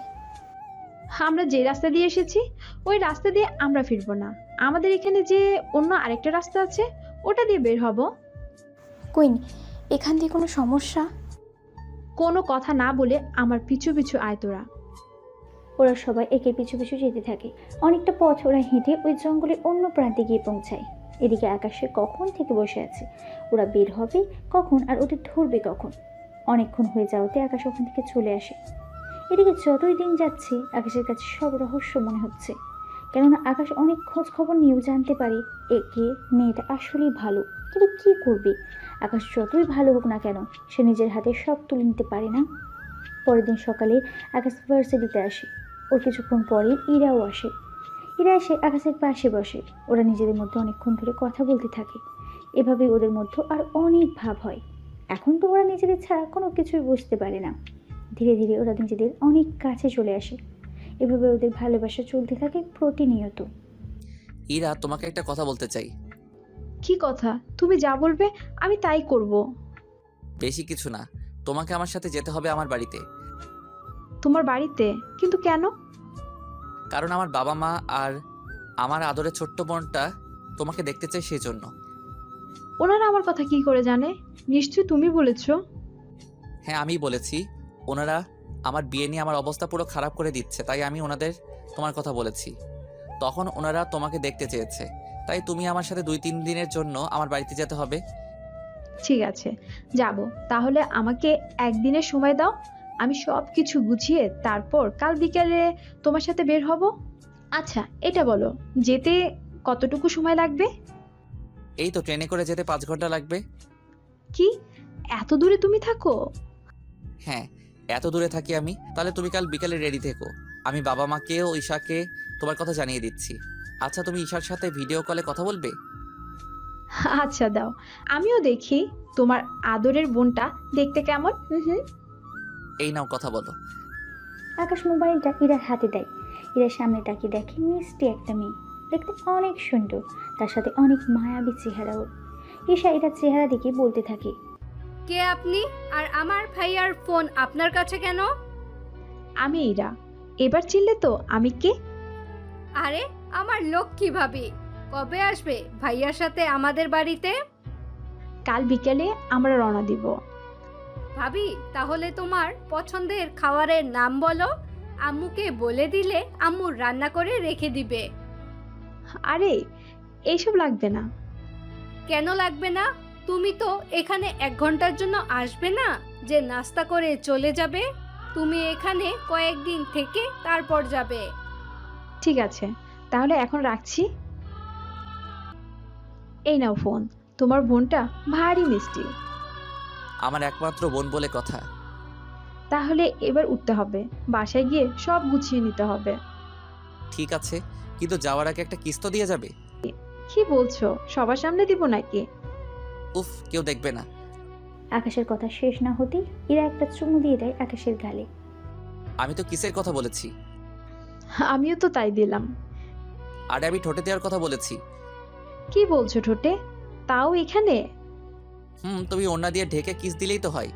আমরা যে রাস্তা দিয়ে এসেছি ওই রাস্তা দিয়ে আমরা ফিরবো না। আমাদের এখানে যে অন্য আরেকটা রাস্তা আছে ওটা দিয়ে বের হব।
কুইন, এখান দিয়ে কোনো সমস্যা?
কোনো কথা না বলে আমার পিছু পিছু আয় তোরা।
ওরা সবাই একে পিছু পিছু যেতে থাকে। অনেকটা পথ ওরা হেঁটে ওই জঙ্গলের অন্য প্রান্তে গিয়ে পৌঁছায়। এদিকে আকাশে কখন থেকে বসে আছে, ওরা বের হবে কখন আর ওদের ধরবে কখন। অনেকক্ষণ হয়ে যাওয়াতে আকাশ ওখান থেকে চলে আসে। এদিকে যতই দিন যাচ্ছে আকাশের কাছে সব রহস্য মনে হচ্ছে, কেননা আকাশ অনেক খোঁজ খবর নিয়েও জানতে পারে একে মেয়েটা আসলেই ভালো, কিন্তু কী করবে? আকাশ যতই ভালো হোক না কেন সে নিজের হাতে সব তুলে নিতে পারে না। পরের দিন সকালে আকাশ ভার্সিটিতে আসে। ওর কিছুক্ষণ পরেই ইরাও আসে। ইরা এসে আকাশের পাশে বসে। ওরা নিজেদের মধ্যে অনেকক্ষণ ধরে কথা বলতে থাকে। এভাবেই ওদের মধ্যে আর অনেক ভাব হয়। এখন তো ওরা নিজেদের ছাড়া কোনো কিছুই বুঝতে পারে না। ধীরে ধীরে ওরা নিজেদের অনেক কাছে চলে আসে। এভাবে ওদের ভালোবাসা চলতে থাকে প্রতিনিয়ত।
ইরা, তোমাকে একটা কথা বলতে চাই।
কি কথা? তুমি যা বলবে আমি তাই করব।
বেশি কিছু না, তোমাকে আমার সাথে যেতে হবে আমার বাড়িতে।
তোমার বাড়িতে? কিন্তু কেন?
কারণ আমার বাবা মা আর আমার আদরের ছোট্ট বোনটা তোমাকে দেখতে চাই, সেই জন্য।
ওনারা আমার কথা কি করে জানে? নিশ্চয়ই তুমি বলেছো।
হ্যাঁ, আমি বলেছি। ওনারা আমার বিয়ে নিয়ে আমার অবস্থা পুরো খারাপ করে দিচ্ছে, তাই আমি ওনাদের তোমার কথা বলেছি। তখন ওনারা তোমাকে দেখতে চেয়েছে, তাই তুমি আমার সাথে 2-3 দিনের জন্য আমার বাড়িতে যেতে হবে।
ঠিক আছে, যাব। তাহলে আমাকে একদিনের সময় দাও, আমি সব কিছু গুছিয়ে তারপর কাল বিকেলে তোমার সাথে বের হব। আচ্ছা, এটা বলো, যেতে কতটুকু সময় লাগবে?
এই তো ট্রেনে করে যেতে 5 ঘন্টা লাগবে।
কি, এত দূরে তুমি থাকো?
হ্যাঁ, এত দূরে থাকি আমি। তাহলে তুমি কাল বিকেলে রেডি থেকো। আমি বাবা মাকে ও ঈশাকে তোমার কথা জানিয়ে দিচ্ছি। আচ্ছা, তুমি ঈশার সাথে ভিডিও কলে কথা বলবে?
আচ্ছা দাও, আমিও দেখি তোমার আদরের বোনটা দেখতে কেমন। হুম।
এই নাও, কথা বলো।
আকাশ মোবাইলটা ইরার হাতে দেয়। ইরার সামনে তাকিয়ে দেখে মিষ্টি একটা মেয়ে, দেখতে অনেক সুন্দর, তার সাথে অনেক মায়াবী চেহারাও। ঈশা ইরার চেহারা দেখে বলতে থাকে,
কে আপনি? আর আমার ভাইয়ার ফোন আপনার কাছে কেন?
আমি ইরা। এবার চিনলে তো আমি কে?
আরে আমার লক্ষ্মী ভাবি, কবে আসবে ভাইয়ার সাথে আমাদের বাড়িতে?
কাল বিকেলে আমরা রওনা দিব।
ভাবি, তাহলে তোমার পছন্দের খাবারের নাম বলো, আম্মুকে বলে দিলে আম্মু রান্না করে রেখে দিবে।
আরে এইসব লাগবে না।
কেন লাগবে না? তুমি তো এখানে 1 ঘন্টার জন্য আসবে না যে নাস্তা করে চলে যাবে? তুমি এখানে কয়েকদিন থেকে তারপর যাবে।
ঠিক আছে, তাহলে এখন রাখছি। এই নাও ফোন, তোমার বোনটা ভারী মিষ্টি।
আমার একমাত্র বোন বলে কথা।
তাহলে এবার উঠতে হবে, বাসায় গিয়ে সব গুছিয়ে নিতে হবে।
ঠিক আছে, কিন্তু যাওয়ার আগে একটা কিস তো দিয়ে যাবে।
কি বলছো, সবার সামনে দিব নাকি?
উফ, কেউ দেখবে না।
আকাশের কথা শেষ না হতেই ইরা একটা চুমু দিয়ে দেয় আকাশের গালে।
আমি তো কিসের কথা বলেছি।
আমিও তো তাই দিলাম।
আরে আমি ঠোঁটে দেওয়ার কথা বলেছি।
কি বলছো ঠোঁটে? তাও এখানে?
তুমি ওড়না দিয়ে ঢেকে কিস দিলেই তো হয়।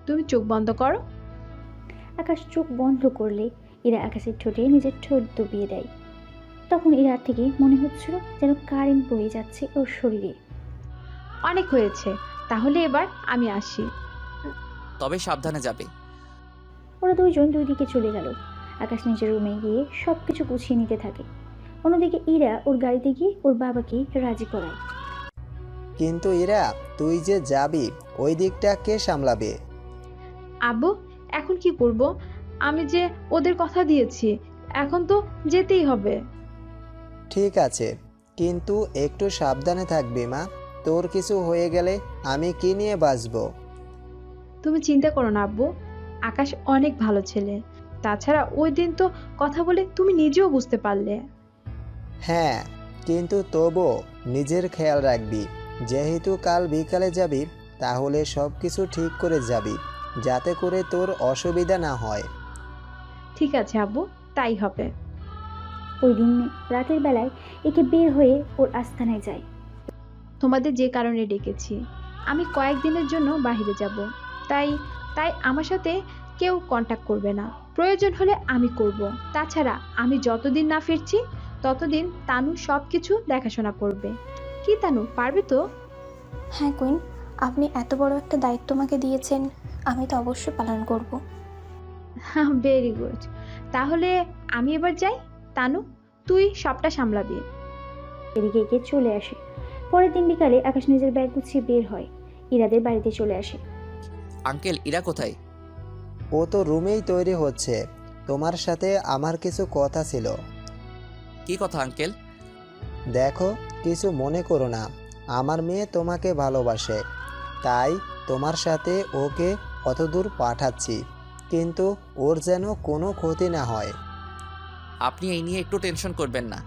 তুমি চোখ বন্ধ করো।
আকাশ চোখ বন্ধ করলে ইরা আকাশের ঠোঁটে নিজের ঠোঁট ডুবিয়ে দেয়। তখন ইরার থেকে মনে হচ্ছিল যেন কারেন্ট বয়ে যাচ্ছে ওর শরীরে।
অনেক হয়েছে, তাহলে এবার আমি আসি।
তবে সাবধানে যাবে।
ওরা দুইজন দুই দিকে চলে গেল। আকাশ নিজের রুমে গিয়ে সব কিছু গুছিয়ে নিতে থাকে। অন্যদিকে ইরা ওর গাড়িতে গিয়ে ওর বাবাকে রাজি করায়।
কিন্তু ইরা, তুই যে যাবি ওই দিকটা কে সামলাবে?
আব্বু, এখন কি করব? আমি যে ওদের কথা দিয়েছি, এখন তো যেতেই হবে।
ঠিক আছে, কিন্তু একটু সাবধানে থাকবি মা। তোর কিছু হয়ে গেলে আমি কি নিয়ে বাঁচবো?
তুমি চিন্তা করো না আব্বু, আকাশ অনেক ভালো ছেলে। তাছাড়া ওই দিন তো কথা বলে তুমি নিজেও বুঝতে পারলে।
হ্যাঁ, কিন্তু তবুও নিজের খেয়াল রাখবি। যেহেতু কাল বিকালে যাবি, তাহলে সব কিছু ঠিক করে যাবি, যাতে করে তোর অসুবিধা না হয়।
ঠিক আছে আব্বু, তাই হবে।
ওই দিন রাতের বেলায় একে বের হয়ে ওর আস্তানায় যায়।
তোমাদের যে কারণে ডেকেছি, আমি কয়েকদিনের জন্য বাইরে যাব, তাই তাই আমার সাথে কেউ কন্টাক্ট করবে না। প্রয়োজন হলে আমি করব। তাছাড়া আমি যতদিন না ফিরছি ততদিন তানু সব কিছু দেখাশোনা করবে। কি তানু, পারবে তো?
হ্যাঁ কুইন, আপনি এত বড় একটা দায়িত্ব আমাকে দিয়েছেন, আমি তো অবশ্যই পালন করব।
Very good. তাহলে আমি এবার যাই। তানু, তুই সবটা সামলাবি।
এদিকে একে চলে আসে। পরের দিন বিকালে আকাশ নিজের ব্যাগ গুছিয়ে বের হয়। ইরাদের বাড়িতে চলে আসে।
আঙ্কেল, ইরা কোথায়?
ও তো রুমেই তৈরি হচ্ছে। তোমার সাথে আমার কিছু কথা ছিল।
কি কথা আঙ্কেল?
দেখো, কিছু মনে করো না, আমার মেয়ে তোমাকে ভালোবাসে, তাই তোমার সাথে ওকে অতদূর পাঠাচ্ছি, কিন্তু ওর যেন কোনো ক্ষতি না হয়।
আপনি এই নিয়ে একটু টেনশন করবেন না।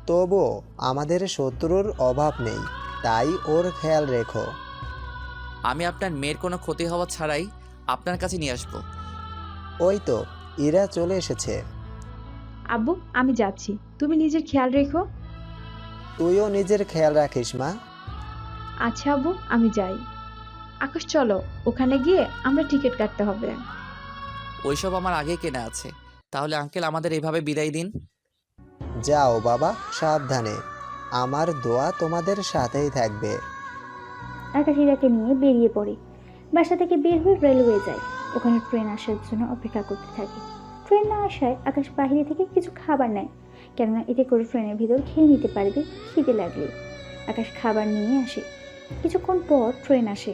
তবুও আমাদের শত্রুর অভাব নেই, তাই ওর খেয়াল রেখো।
আমি আপনার মেয়ের কোনো ক্ষতি হওয়া ছাড়াই আপনার কাছে নিয়ে আসবো।
ওই তো ইরা চলে এসেছে।
আব্বু আমি যাচ্ছি, তুমি নিজের খেয়াল রেখো।
তুইও নিজের খেয়াল রাখিস মা।
আচ্ছা আব্বু আমি যাই। আকাশ চলো, ওখানে গিয়ে আমরা টিকিট কাটতে হবে।
ওইসব আমার আগেই কেনা আছে। তাহলে আঙ্কেল আমাদের এইভাবে বিদায় দিন।
যাও বাবা, সাবধানে। আমার দোয়া তোমাদের সাথেই থাকবে।
আকাশ ইরাকে নিয়ে বেরিয়ে পড়ে। বাসা থেকে বের হয়ে রেলওয়ে যায়। ওখানে ট্রেন আসার জন্য অপেক্ষা করতে থাকে। ট্রেন না আসায় আকাশ বাইরে থেকে কিছু খাবার নেয়, কেননা এতে করে ট্রেনের ভিতর খেয়ে নিতে পারবে খিদে লাগলে। আকাশ খাবার নিয়ে আসে। কিছুক্ষণ পর ট্রেন আসে।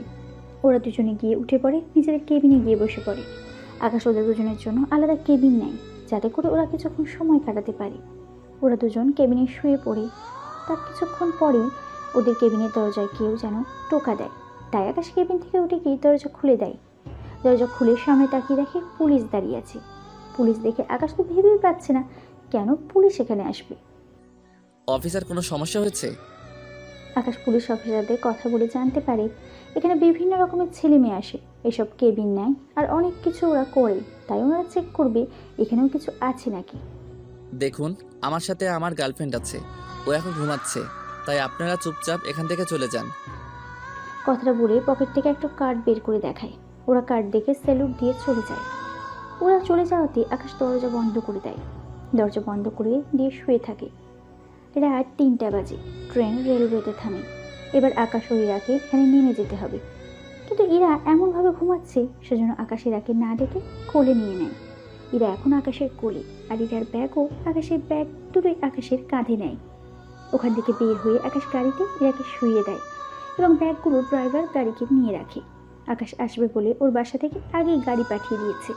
ওরা দুজনে গিয়ে উঠে পড়ে, নিজেদের কেবিনে গিয়ে বসে পড়ে। আকাশ ওদের দুজনের জন্য আলাদা কেবিন নেয়, যাতে করে ওরা কিছুক্ষণ সময় কাটাতে পারে। ওরা দুজন কেবিনে শুয়ে পড়ে। তার কিছুক্ষণ পরেই ওদের কেবিনের দরজায় কেউ যেন টোকা দেয়। তাই আকাশ কেবিন থেকে উঠে গিয়ে দরজা খুলে দেয়। দরজা খুলে সামনে তাকিয়ে দেখে পুলিশ দাঁড়িয়ে আছে। পুলিশ দেখে আকাশ তো ভেবেই পাচ্ছে না কেন পুলিশ এখানে আসবে।
অফিসার কোনো সমস্যা হয়েছে?
আকাশ পুলিশ অফিসারদের কথা বলে জানতে পারে এখানে বিভিন্ন রকমের ছেলে মেয়ে আসে, এসব কেবিন নেয় আর অনেক কিছু ওরা করে, তাই ওনারা চেক করবে এখানেও কিছু আছে নাকি।
দেখুন, আমার সাথে আমার গার্লফ্রেন্ড আছে, ও এখন ঘুমাচ্ছে, তাই আপনারা চুপচাপ এখান থেকে চলে যান।
কথাটা বলে পকেট থেকে একটা কার্ড বের করে দেখায়। ওরা কার্ড দেখে স্যালুট দিয়ে চলে যায়। ওরা চলে যাওয়াতে আকাশ দরজা বন্ধ করে দেয়। দরজা বন্ধ করে দিয়ে শুয়ে থাকে। রাত 3টা বাজে। ট্রেন রেলওয়েতে থামে। এবার আকাশ ও ইরাকে এখানে নেমে যেতে হবে, কিন্তু ইরা এমনভাবে ঘুমাচ্ছে সেজন্য আকাশ ইরাকে না ডেকে কোলে নিয়ে নেয়। ইরা এখন আকাশের কোলে, আর ইরার ব্যাগও আকাশের ব্যাগ দুটোই আকাশের কাঁধে নেয়। ওখান থেকে বের হয়ে আকাশ গাড়িতে ইরাকে শুইয়ে দেয় এবং ব্যাগগুলো ড্রাইভার গাড়িকে নিয়ে রাখে। আকাশ আসবে বলে ওর বাসা থেকে আগেই গাড়ি পাঠিয়ে দিয়েছে।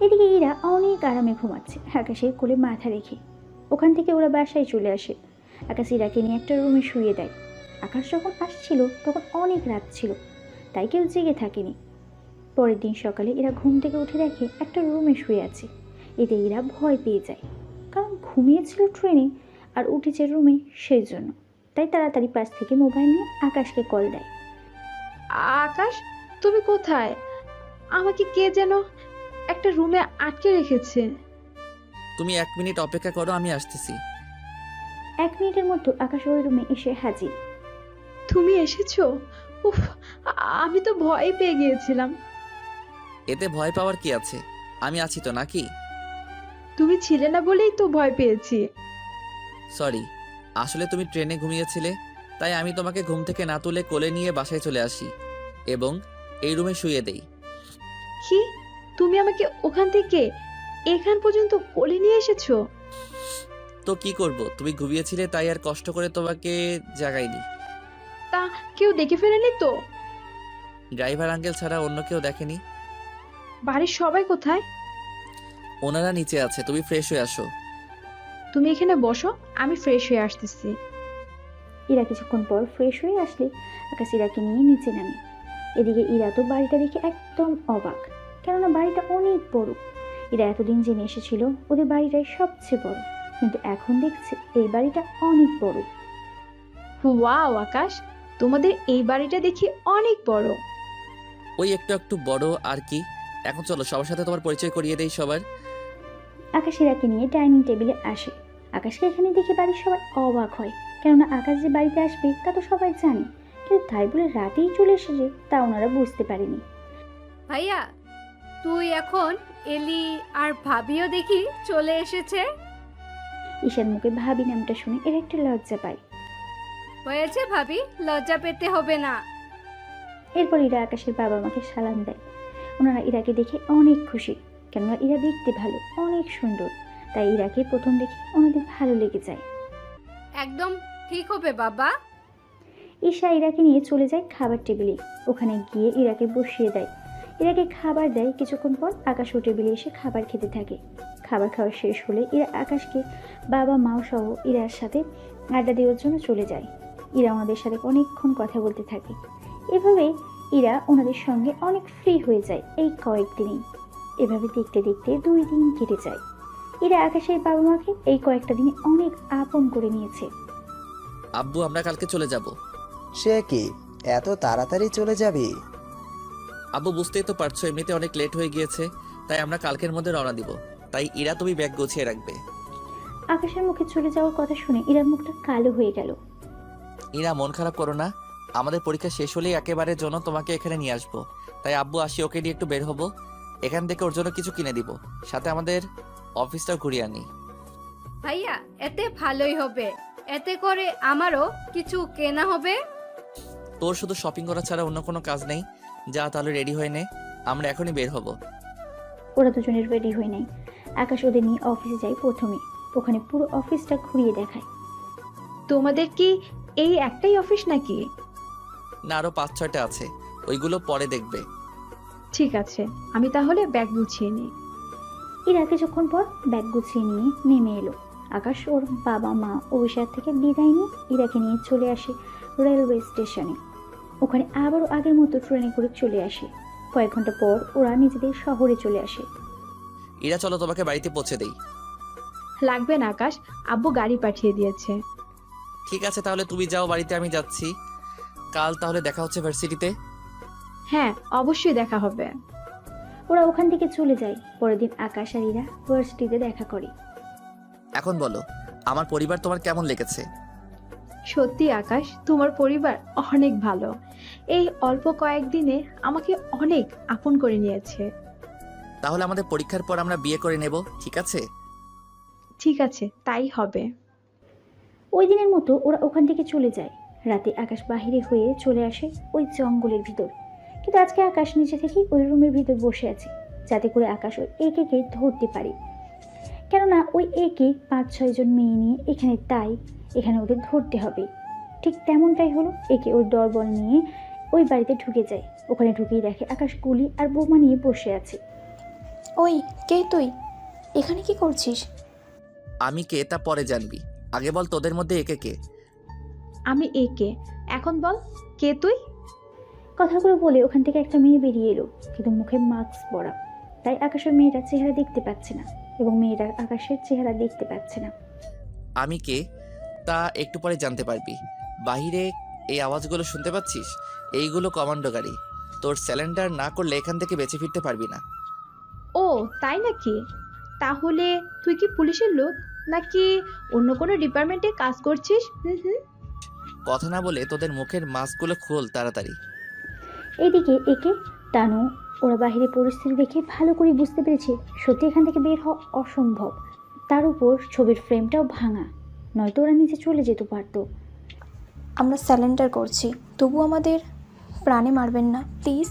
এদিকে ইরা অনেক আরামে ঘুমাচ্ছে আকাশের কোলে মাথা রেখে। ওখান থেকে ওরা বাসায় চলে আসে। আকাশ ইরাকে নিয়ে একটা রুমে শুয়ে দেয়। আকাশ যখন আসছিল তখন অনেক রাত ছিল, তাই কেউ জেগে থাকেনি। পরের দিন সকালে এরা ঘুম থেকে উঠে দেখে একটা রুমে শুয়ে আছে। এতে এরা ভয় পেয়ে যায়, কারণ ঘুমিয়েছিল ট্রেনে আর উঠেছে রুমে, সেই জন্য। তাই তাড়াতাড়ি পাশ থেকে মোবাইল নিয়ে আকাশকে কল দেয়।
আকাশ তুমি কোথায়? আমাকে কে যেন একটা রুমে আটকে রেখেছে।
তুমি 1 মিনিট অপেক্ষা করো, আমি আসতেছি।
1 মিনিটের মধ্যে আকাশ ওই রুমে এসে হাজির।
তুমি এসেছো? উফ, আমি তো ভয় পেয়ে গিয়েছিলাম।
এতে ভয় পাওয়ার কি আছে? আমি আছি তো নাকি?
তুমি ছিলে না বলেই তো ভয় পেয়েছি।
সরি, আসলে তুমি ট্রেনে ঘুমিয়েছিলে, তাই আমি তোমাকে ঘুম থেকে না তুলে কোলে নিয়ে বাসায় চলে আসি এবং এই রুমে শুইয়ে দেই।
কি, তুমি আমাকে ওখান থেকে এখান পর্যন্ত কোলে নিয়ে এসেছো?
তো কি করব, তুমি ঘুমিয়েছিলে তাই আর কষ্ট করে তোমাকে জাগাইনি।
তা কেউ দেখে ফেলেনি তো?
ড্রাইভার আঙ্কেল ছাড়া অন্য কেউ দেখেনি।
বাড়ির সবাই কোথায়?
ওনারা নিচে আছে, তুমি ফ্রেশ হয়ে আসো।
তুমি এখানে বসো, আমি ফ্রেশ হয়ে আসতেছি।
ইরা কিছুক্ষণ পর ফ্রেশ হয়ে আসলে আকাশ ইরাকে নিয়ে নিচে নামে। এদিকে ইরা তো বাড়িটা দেখে একদম অবাক, কেননা বাড়িটা অনেক বড়। ইরা এতদিন জেনে এসেছিল ওদের বাড়িটাই সবচেয়ে বড়, কিন্তু এখন দেখছে এই বাড়িটা অনেক বড়।
ওয়াও আকাশ, তোমাদের এই বাড়িটা দেখি অনেক বড়।
ওই একটু একটু বড় আর কি। এখন চলো সবার সাথে তোমার পরিচয় করিয়ে দেই সবার।
আকাশ ইরাকে নিয়ে ডাইনিং টেবিলে আসে। আকাশকে এখানে দেখে বাড়ির সবাই অবাক হয়, কেননা আকাশ যে বাড়িতে আসবে তা তো সবাই জানে, কিন্তু তাই বলে রাতেই চলে এসেছে তা ওনারা বুঝতে পারেনি।
ভাইয়া, তুই এখন এলি আর ভাবিও দেখি চলে এসেছে।
ঈশার মুখে ভাবি নামটা শুনে এর একটা লজ্জা পায়।
হয়েছে ভাবি, লজ্জা পেতে হবে না।
এরপর ইরা আকাশের বাবা মাকে সালাম দেয়। ওনারা ইরাকে দেখে অনেক খুশি, কেননা ইরা দেখতে ভালো, অনেক সুন্দর, তাই ইরাকে প্রথম দেখে ওনাদের ভালো লেগে যায়।
একদম ঠিক হবে বাবা।
ঈশা ইরাকে নিয়ে চলে যায় খাবার টেবিলে। ওখানে গিয়ে ইরাকে বসিয়ে দেয়। ইরাকে খাবার দেয়। কিছুক্ষণ পর আকাশ ও টেবিলে এসে খাবার খেতে থাকে। খাবার খাওয়া শেষ হলে ইরা আকাশকে বাবা মাও সহ ইরার সাথে আড্ডা দেওয়ার জন্য চলে যায়। ইরা ওনাদের সাথে অনেকক্ষণ কথা বলতে থাকে। এভাবে ইরা ওনাদের সঙ্গে অনেক ফ্রি হয়ে যায় এই কয়েকদিনেই। এভাবে দেখতে দেখতে 2 দিন কেটে যায়। ইরা আকাশের বাবা মাকে এই কয়েকটা দিনে অনেক আপন করে নিয়েছে।
আব্বু আমরা কালকে চলে যাব।
সে কি এত তাড়াতাড়ি চলে যাবি?
আব্বু বুঝতেই তো পারছো এমনিতে অনেক লেট হয়ে গিয়েছে, তাই আমরা কালকের মধ্যে রওনা দিব। তাই ইরা তুমি ব্যাগ গুছিয়ে রাখবে।
আকাশের মুখে চলে যাওয়ার কথা শুনে ইরার মুখটা কালো হয়ে গেল।
ইরা মন খারাপ করো না, আমাদের পরীক্ষা শেষ হলেই একেবারের জন্য তোমাকে এখানে নিয়ে আসবো। তাই আব্বু আসি ওকে নিয়ে একটু বের হবো, এখান থেকে ওর জন্য কিছু কিনে দিব, সাথে আমাদের অফিসটা ঘুরিয়ে আনি।
ভাইয়া এতে ভালোই হবে, এতে করে আমারও কিছু কেনা হবে।
তোর শুধু শপিং করা ছাড়া অন্য কোনো কাজ নেই? যা তাহলে রেডি হয়ে নে, আমরা এখনই বের হব।
ওরা দুজনের রেডি হয়ে নেয়। আকাশ ওদের নিয়ে অফিসে যায় প্রথমে। ওখানে পুরো অফিসটা ঘুরিয়ে দেখায়।
তোমাদের কি এই একটাই অফিস নাকি?
না, আরো 5-6টা আছে, ওইগুলো পরে দেখবে।
ঠিক আছে, আমি তাহলে ব্যাগ গুছিয়ে নিই।
ইরা কিছুক্ষণ পর ব্যাগ গুছিয়ে নিয়ে নেমে এলো। আকাশ ওর বাবা মা অভিশাপ থেকে বিদায় নিয়ে ইরাকে নিয়ে চলে আসে রেলওয়ে স্টেশনে। ওখানে আবারও আগের মতো ট্রেনে করে চলে আসে। কয়েক ঘন্টা পর ওরা নিজেদের শহরে চলে আসে।
ইরা চলো তোমাকে বাড়িতে পৌঁছে দেই।
লাগবে না আকাশ, আব্বু গাড়ি পাঠিয়ে দিয়েছে।
ঠিক আছে তাহলে তুমি যাও বাড়িতে, আমি যাচ্ছি। কাল তাহলে দেখা হচ্ছে ভার্সিটিতে।
হ্যাঁ, অবশ্যই দেখা হবে।
ওরা ওখান থেকে চলে যায়। পরের দিন আকাশ আর ইরা ভার্সিটিতে দেখা করে।
এখন বলো, আমার পরিবার তোমার কেমন লেগেছে?
সত্যি আকাশ, তোমার পরিবার অনেক ভালো। এই অল্প কয়েকদিনে আমাকে অনেক আপন করে নিয়েছে।
তাহলে আমাদের পরীক্ষার পর আমরা বিয়ে করে নেব, ঠিক আছে?
ঠিক আছে, তাই হবে।
ওই দিনের মতো ওরা ওখান থেকে চলে যায়। রাতে আকাশ বাহিরে হয়ে চলে আসে ওই জঙ্গলের ভিতর। কিন্তু আজকে আকাশ নিচে থেকে ওই রুমের ভিতর বসে আছে, যাতে করে আকাশ ওই একে ধরতে পারে। কেননা ওই একে 5-6 জন মেয়ে নিয়ে এখানে, তাই এখানে ওদের ধরতে হবে। ঠিক তেমনটাই হলো। একে ওই দরবল নিয়ে ওই বাড়িতে ঢুকে যায়। ওখানে ঢুকেই দেখে আকাশ গুলি আর বোমা নিয়ে বসে আছে।
ওই, কে তুই? এখানে কি করছিস?
আমি কে তা পরে জানবি, আগে বল তোদের মধ্যে একে কে?
আমি একে। এখন বল, কে তুই?
কথাগুলো বলে ওখান থেকে একটা মেয়ে বেরিয়ে এলো, কিন্তু মুখে মাস্ক পরা। তাই আকাশের মেয়েটার চেহারা দেখতে পাচ্ছে না, এবং মেয়েটা আকাশের চেহারা দেখতে পাচ্ছে না।
আমি কে তা একটু পরে জানতে পারবি। বাহিরে এই আওয়াজগুলো শুনতে পাচ্ছিস? এইগুলো কমান্ডো গাড়ি। তোর স্যালেন্ডার না করলে এখান থেকে বেঁচে ফিরতে পারবি না।
ও তাই নাকি? তাহলে তুই কি পুলিশের লোক, নাকি অন্য কোনো ডিপার্টমেন্টে কাজ করছিস? হুম।
কথা না বলে তোদের মুখের মাস্কগুলো খোল তাড়াতাড়ি।
এইদিকে একে তানু ওরা বাহিরে পরিস্থিতি দেখে ভালো করে বুঝতে পেরেছে সত্যি এখান থেকে বের হওয়া অসম্ভব। তার উপর ছবির ফ্রেমটাও ভাঙা, নয়তো ওরা নিচে চলে যেতে পারতো।
আমরা স্যালেন্ডার করছি, তবু আমাদের প্রাণে মারবেন না প্লিজ।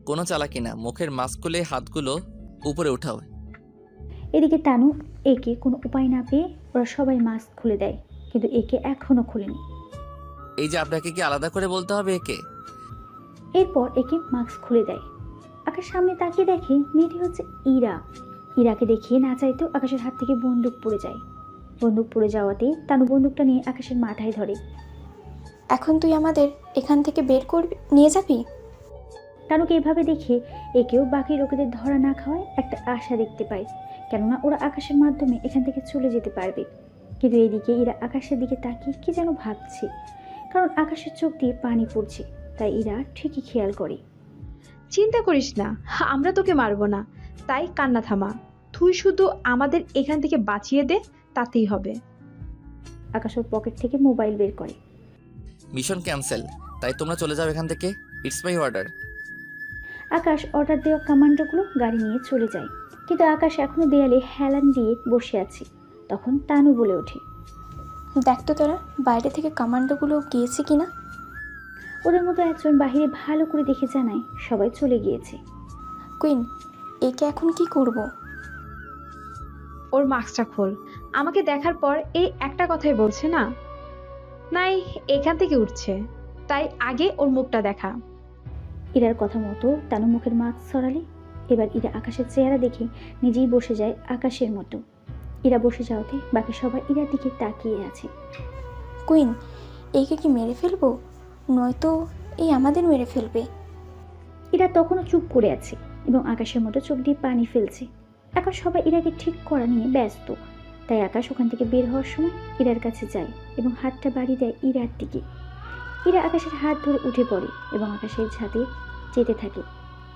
কোনো চালাকি না, মুখের মাস্ক খুলে হাতগুলো উপরে উঠাও।
এদিকে তানু একে কোনো উপায় না পেয়ে ওরা সবাই মাস্ক খুলে দেয়, কিন্তু একে এখনো খুলেনি।
এই যে আপনাকে কি আলাদা করে বলতে হবে একে?
এরপর একে মাস্ক খুলে দেয়। আকাশ সামনে তাকিয়ে দেখে মেয়েটি হচ্ছে ইরা। ইরাকে দেখিয়ে না চাইতেও আকাশের হাত থেকে বন্দুক পড়ে যায়। বন্দুক পড়ে যাওয়াতেই তানু বন্দুকটা নিয়ে আকাশের মাথায় ধরে।
এখন তুই আমাদের এখান থেকে বের করবি, নিয়ে যাবি?
তানুকে এভাবে দেখে একেও বাকি লোকেদের ধরা না খাওয়ায় একটা আশা দেখতে পায়, কেননা ওরা আকাশের মাধ্যমে এখান থেকে চলে যেতে পারবে। কিন্তু এদিকে ইরা আকাশের দিকে তাকিয়ে কি যেন ভাবছে, কারণ আকাশের চোখ দিয়ে পানি পড়ছে। তাই ইরা ঠিকই খেয়াল করে।
চিন্তা করিস না, আমরা তোকে মারবো না, তাই কান্না থামা। তুই শুধু আমাদের এখান থেকে বাঁচিয়ে দে, তাতেই হবে।
আকাশ ওর পকেট থেকে মোবাইল বের করে।
মিশন ক্যান্সেল, তাই তোমরা চলে যাও এখান থেকে। It's my order.
Akash order দেওয়া কমান্ডোগুলো গাড়ি নিয়ে চলে যায়, কিন্তু আকাশ এখনো দেয়ালে হেলান দিয়ে বসে আছে। তখন তানু বলে ওঠে,
দেখ তো তোরা বাইরে থেকে কমান্ডোগুলো গিয়েছে কিনা।
ওদের মতো একজন বাহিরে ভালো করে দেখে জানায় সবাই চলে গিয়েছে।
কুইন, একে এখন কি করব?
ওর মাস্কটা খোল। আমাকে দেখার পর এই একটা কথাই বলছে না, নাই এখান থেকে উঠছে, তাই আগে ওর মুখটা দেখা।
ইরার কথা মতো তানু মুখের মাস্ক সরালে এবার ইরা আকাশের চেহারা দেখে নিজেই বসে যায় আকাশের মতো। ইরা বসে যাওয়াতে বাকি সবাই ইরার দিকে তাকিয়ে আছে।
কুইন, একে কি মেরে ফেলবো, নয়তো এই আমাদের মেরে ফেলবে?
ইরা তখনও চুপ করে আছে এবং আকাশের মতো চোখ দিয়ে পানি ফেলছে। এখন সবাই ইরাকে ঠিক করা নিয়ে ব্যস্ত, তাই আকাশ ওখান থেকে বের হওয়ার সময় ইরার কাছে যায় এবং হাতটা বাড়ি দেয় ইরার দিকে। ইরা আকাশের হাত ধরে উঠে পড়ে এবং আকাশের ছাদে যেতে থাকে।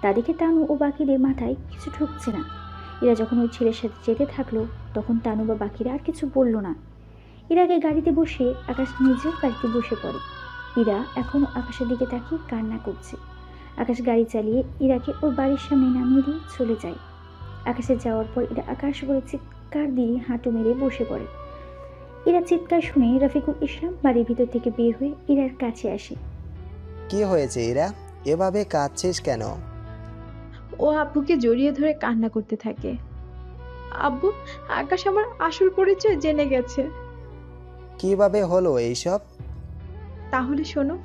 তা দেখে তানু ও বাকিদের মাথায় কিছু ঢুকছে না। ইরা যখন ওই ছেলের সাথে যেতে থাকলো তখন তানু বা বাকিরা আর কিছু বলল না। ইরাকে গাড়িতে বসে আকাশ নিজেও গাড়িতে বসে পড়ে। ইরা এখনও আকাশের দিকে তাকিয়ে কান্না করছে। আকাশ গাড়ি চালিয়ে ইরাকে ওর বাড়ির সামনে নামিয়ে দিয়ে চলে যায়। আকাশে যাওয়ার পর ইরা আকাশ বলে চিৎকার দিয়ে হাঁটু মেরে বসে পড়ে। ইরা চিৎকার শুনে রফিকুল ইসলাম বাড়ির ভিতর থেকে বের হয়ে ইরার কাছে আসে।
কি হয়েছে ইরা, এভাবে কাঁদছিস কেন?
ও আব্বুকে জড়িয়ে ধরে কান্না করতে থাকে। আব্বু, আকাশ আমার আসল পরিচয় জেনে গেছে।
কিভাবে হলো এইসব?
তাহলে শোনো,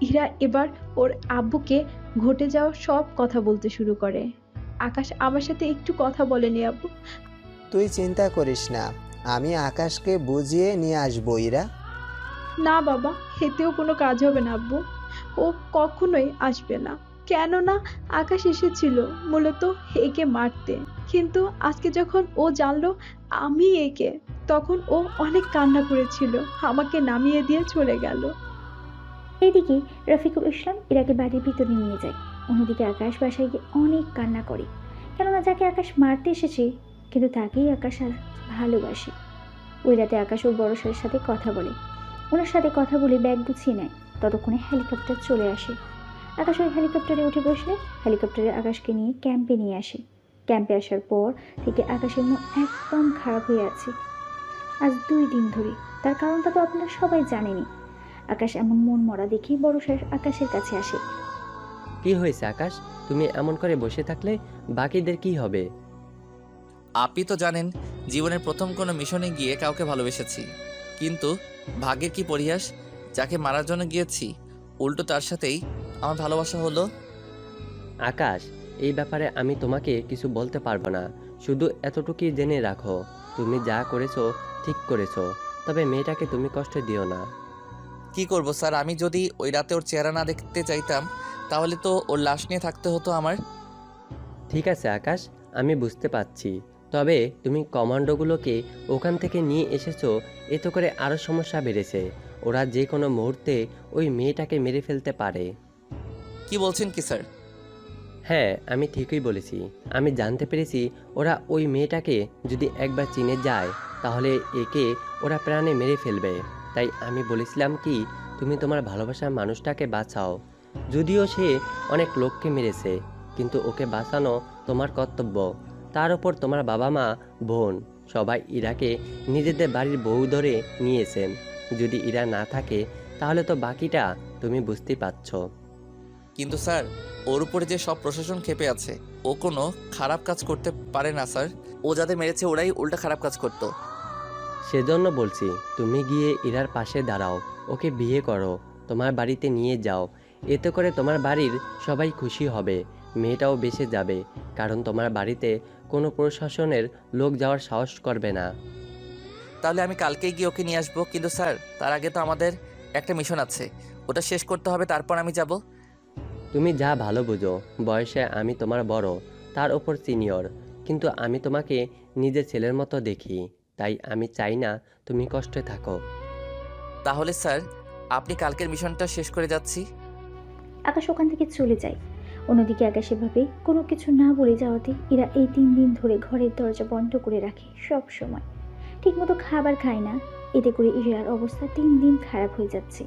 ইরা এবার ওর আব্বুকে ঘটে যাওয়া সব কথা বলতে শুরু করে। আকাশ আমার সাথে একটু কথা বলেনি আব্বু।
তুই চিন্তা করিস না, আমি আকাশকে বুঝিয়ে নিয়ে আসবো ইরা।
না বাবা, এতেও কোনো কাজ হবে না আব্বু। ও কখনোই আসবে না। কেননা আকাশ এসেছিল মূলত একে মারতে, কিন্তু আজকে যখন ও জানলো আমি একে, তখন ও অনেক কান্না করেছিল, আমাকে নামিয়ে দিয়ে চলে গেল।
এইদিকে রফিকুল ইসলাম ইরাকে বাড়ির ভিতরে নিয়ে যায়। অন্যদিকে আকাশ বাসায় গিয়ে অনেক কান্না করে, কেননা যাকে আকাশ মারতে এসেছে কিন্তু তাকেই আকাশ আর ভালোবাসে। ওই রাতে আকাশ ওর বড় ছেলের সাথে কথা বলে, ওনার সাথে কথা বলে ব্যাগ গুছিয়ে নেয়। ততক্ষণে হেলিকপ্টার চলে আসে। আকাশ ওই হেলিকপ্টারে উঠে বসলে হেলিকপ্টারে আকাশকে নিয়ে ক্যাম্পে নিয়ে আসে। ক্যাম্পে আসার পর থেকে আকাশের মন একদম খারাপ হয়ে আছে আজ 2 দিন ধরে। তার কারণটা তো আপনারা সবাই জানেনই। আকাশ এমন মন মরা দেখে বড় স্যার আকাশের কাছে আসে।
কি হয়েছে আকাশ, তুমি এমন করে বসে থাকলে বাকিদের কি হবে?
আপনি তো জানেন জীবনের প্রথম কোনো মিশনে গিয়ে কাউকে ভালোবেসেছি, কিন্তু ভাগ্যের কি পরিহাস, যাকে মারার জন্য গিয়েছি উল্টো তার সাথেই আমার ভালোবাসা হলো।
আকাশ, এই ব্যাপারে আমি তোমাকে কিছু বলতে পারবো না, শুধু এতটুকুই জেনে রাখো, তুমি যা করেছো ঠিক করেছো, তবে মেয়েটাকে তুমি কষ্ট দিও না।
কি করব স্যার, আমি যদি ওই রাতে ওর চেহারা না দেখতে চাইতাম তাহলে তো ওর লাশ নিয়ে থাকতে হতো আমার।
ঠিক আছে আকাশ, আমি বুঝতে পারছি, তবে তুমি কমান্ডোগুলোকে ওখান থেকে নিয়ে এসেছো, এতে করে আরও সমস্যা বেড়েছে। ওরা যে কোনো মুহূর্তে ওই মেয়েটাকে মেরে ফেলতে পারে।
কি বলছেন কি স্যার?
হ্যাঁ, আমি ঠিকই বলেছি। আমি জানতে পেরেছি ওরা ওই মেয়েটাকে যদি একবার চিনে যায় তাহলে একে ওরা প্রাণে মেরে ফেলবে। তাই আমি বলেছিলাম কি, তুমি তোমার ভালোবাসার মানুষটাকে বাঁচাও। যদিও সে অনেক লোককে মেরেছে, কিন্তু ওকে বাঁচানো তোমার কর্তব্য। তার উপর তোমার বাবা মা, বোন সবাই ইরাকে নিজেদের বাড়ির বউ ধরে নিয়েছেন। যদি ইরা না থাকে তাহলে তো বাকিটা তুমি বুঝতেই পারছো।
কিন্তু স্যার, ওর উপরে যে সব প্রশাসন ক্ষেপে আছে, ও কোনো খারাপ কাজ করতে পারে না স্যার। ও যাদের মেরেছে ওরাই উল্টা খারাপ কাজ করতো।
সেজন্য বলছি, তুমি গিয়ে ইরার পাশে দাঁড়াও, ওকে বিয়ে করো, তোমার বাড়িতে নিয়ে যাও। এতে করে তোমার বাড়ির সবাই খুশি হবে, মেয়েটাও বেঁচে যাবে, কারণ তোমার বাড়িতে কোনো প্রশাসনের লোক যাওয়ার সাহস করবে না।
তাহলে আমি কালকেই গিয়ে ওকে নিয়ে আসবো, কিন্তু স্যার তার আগে তো আমাদের একটা মিশন আছে, ওটা শেষ করতে হবে, তারপর আমি যাব।
তুমি যা ভালো বুঝো, বয়সে আমি তোমার বড়, তার ওপর সিনিয়র, কিন্তু আমি তোমাকে নিজের ছেলের মতো দেখি, তাই আমি চাই না তুমি কষ্টে থাকো।
তাহলে স্যার আপনি কালকের মিশনটা শেষ করে যাচ্ছি।
আকাশ ওখান থেকে চলে যায়। অন্যদিকে আকাশ এভাবে কোনো কিছু না বলে যাওয়াতে ইরা এই 3 দিন ধরে ঘরের দরজা বন্ধ করে রাখে। সব সময় ঠিকমতো খাবার খায় না। এতে করে ইরার অবস্থা 3 দিন খারাপ হয়ে যাচ্ছে।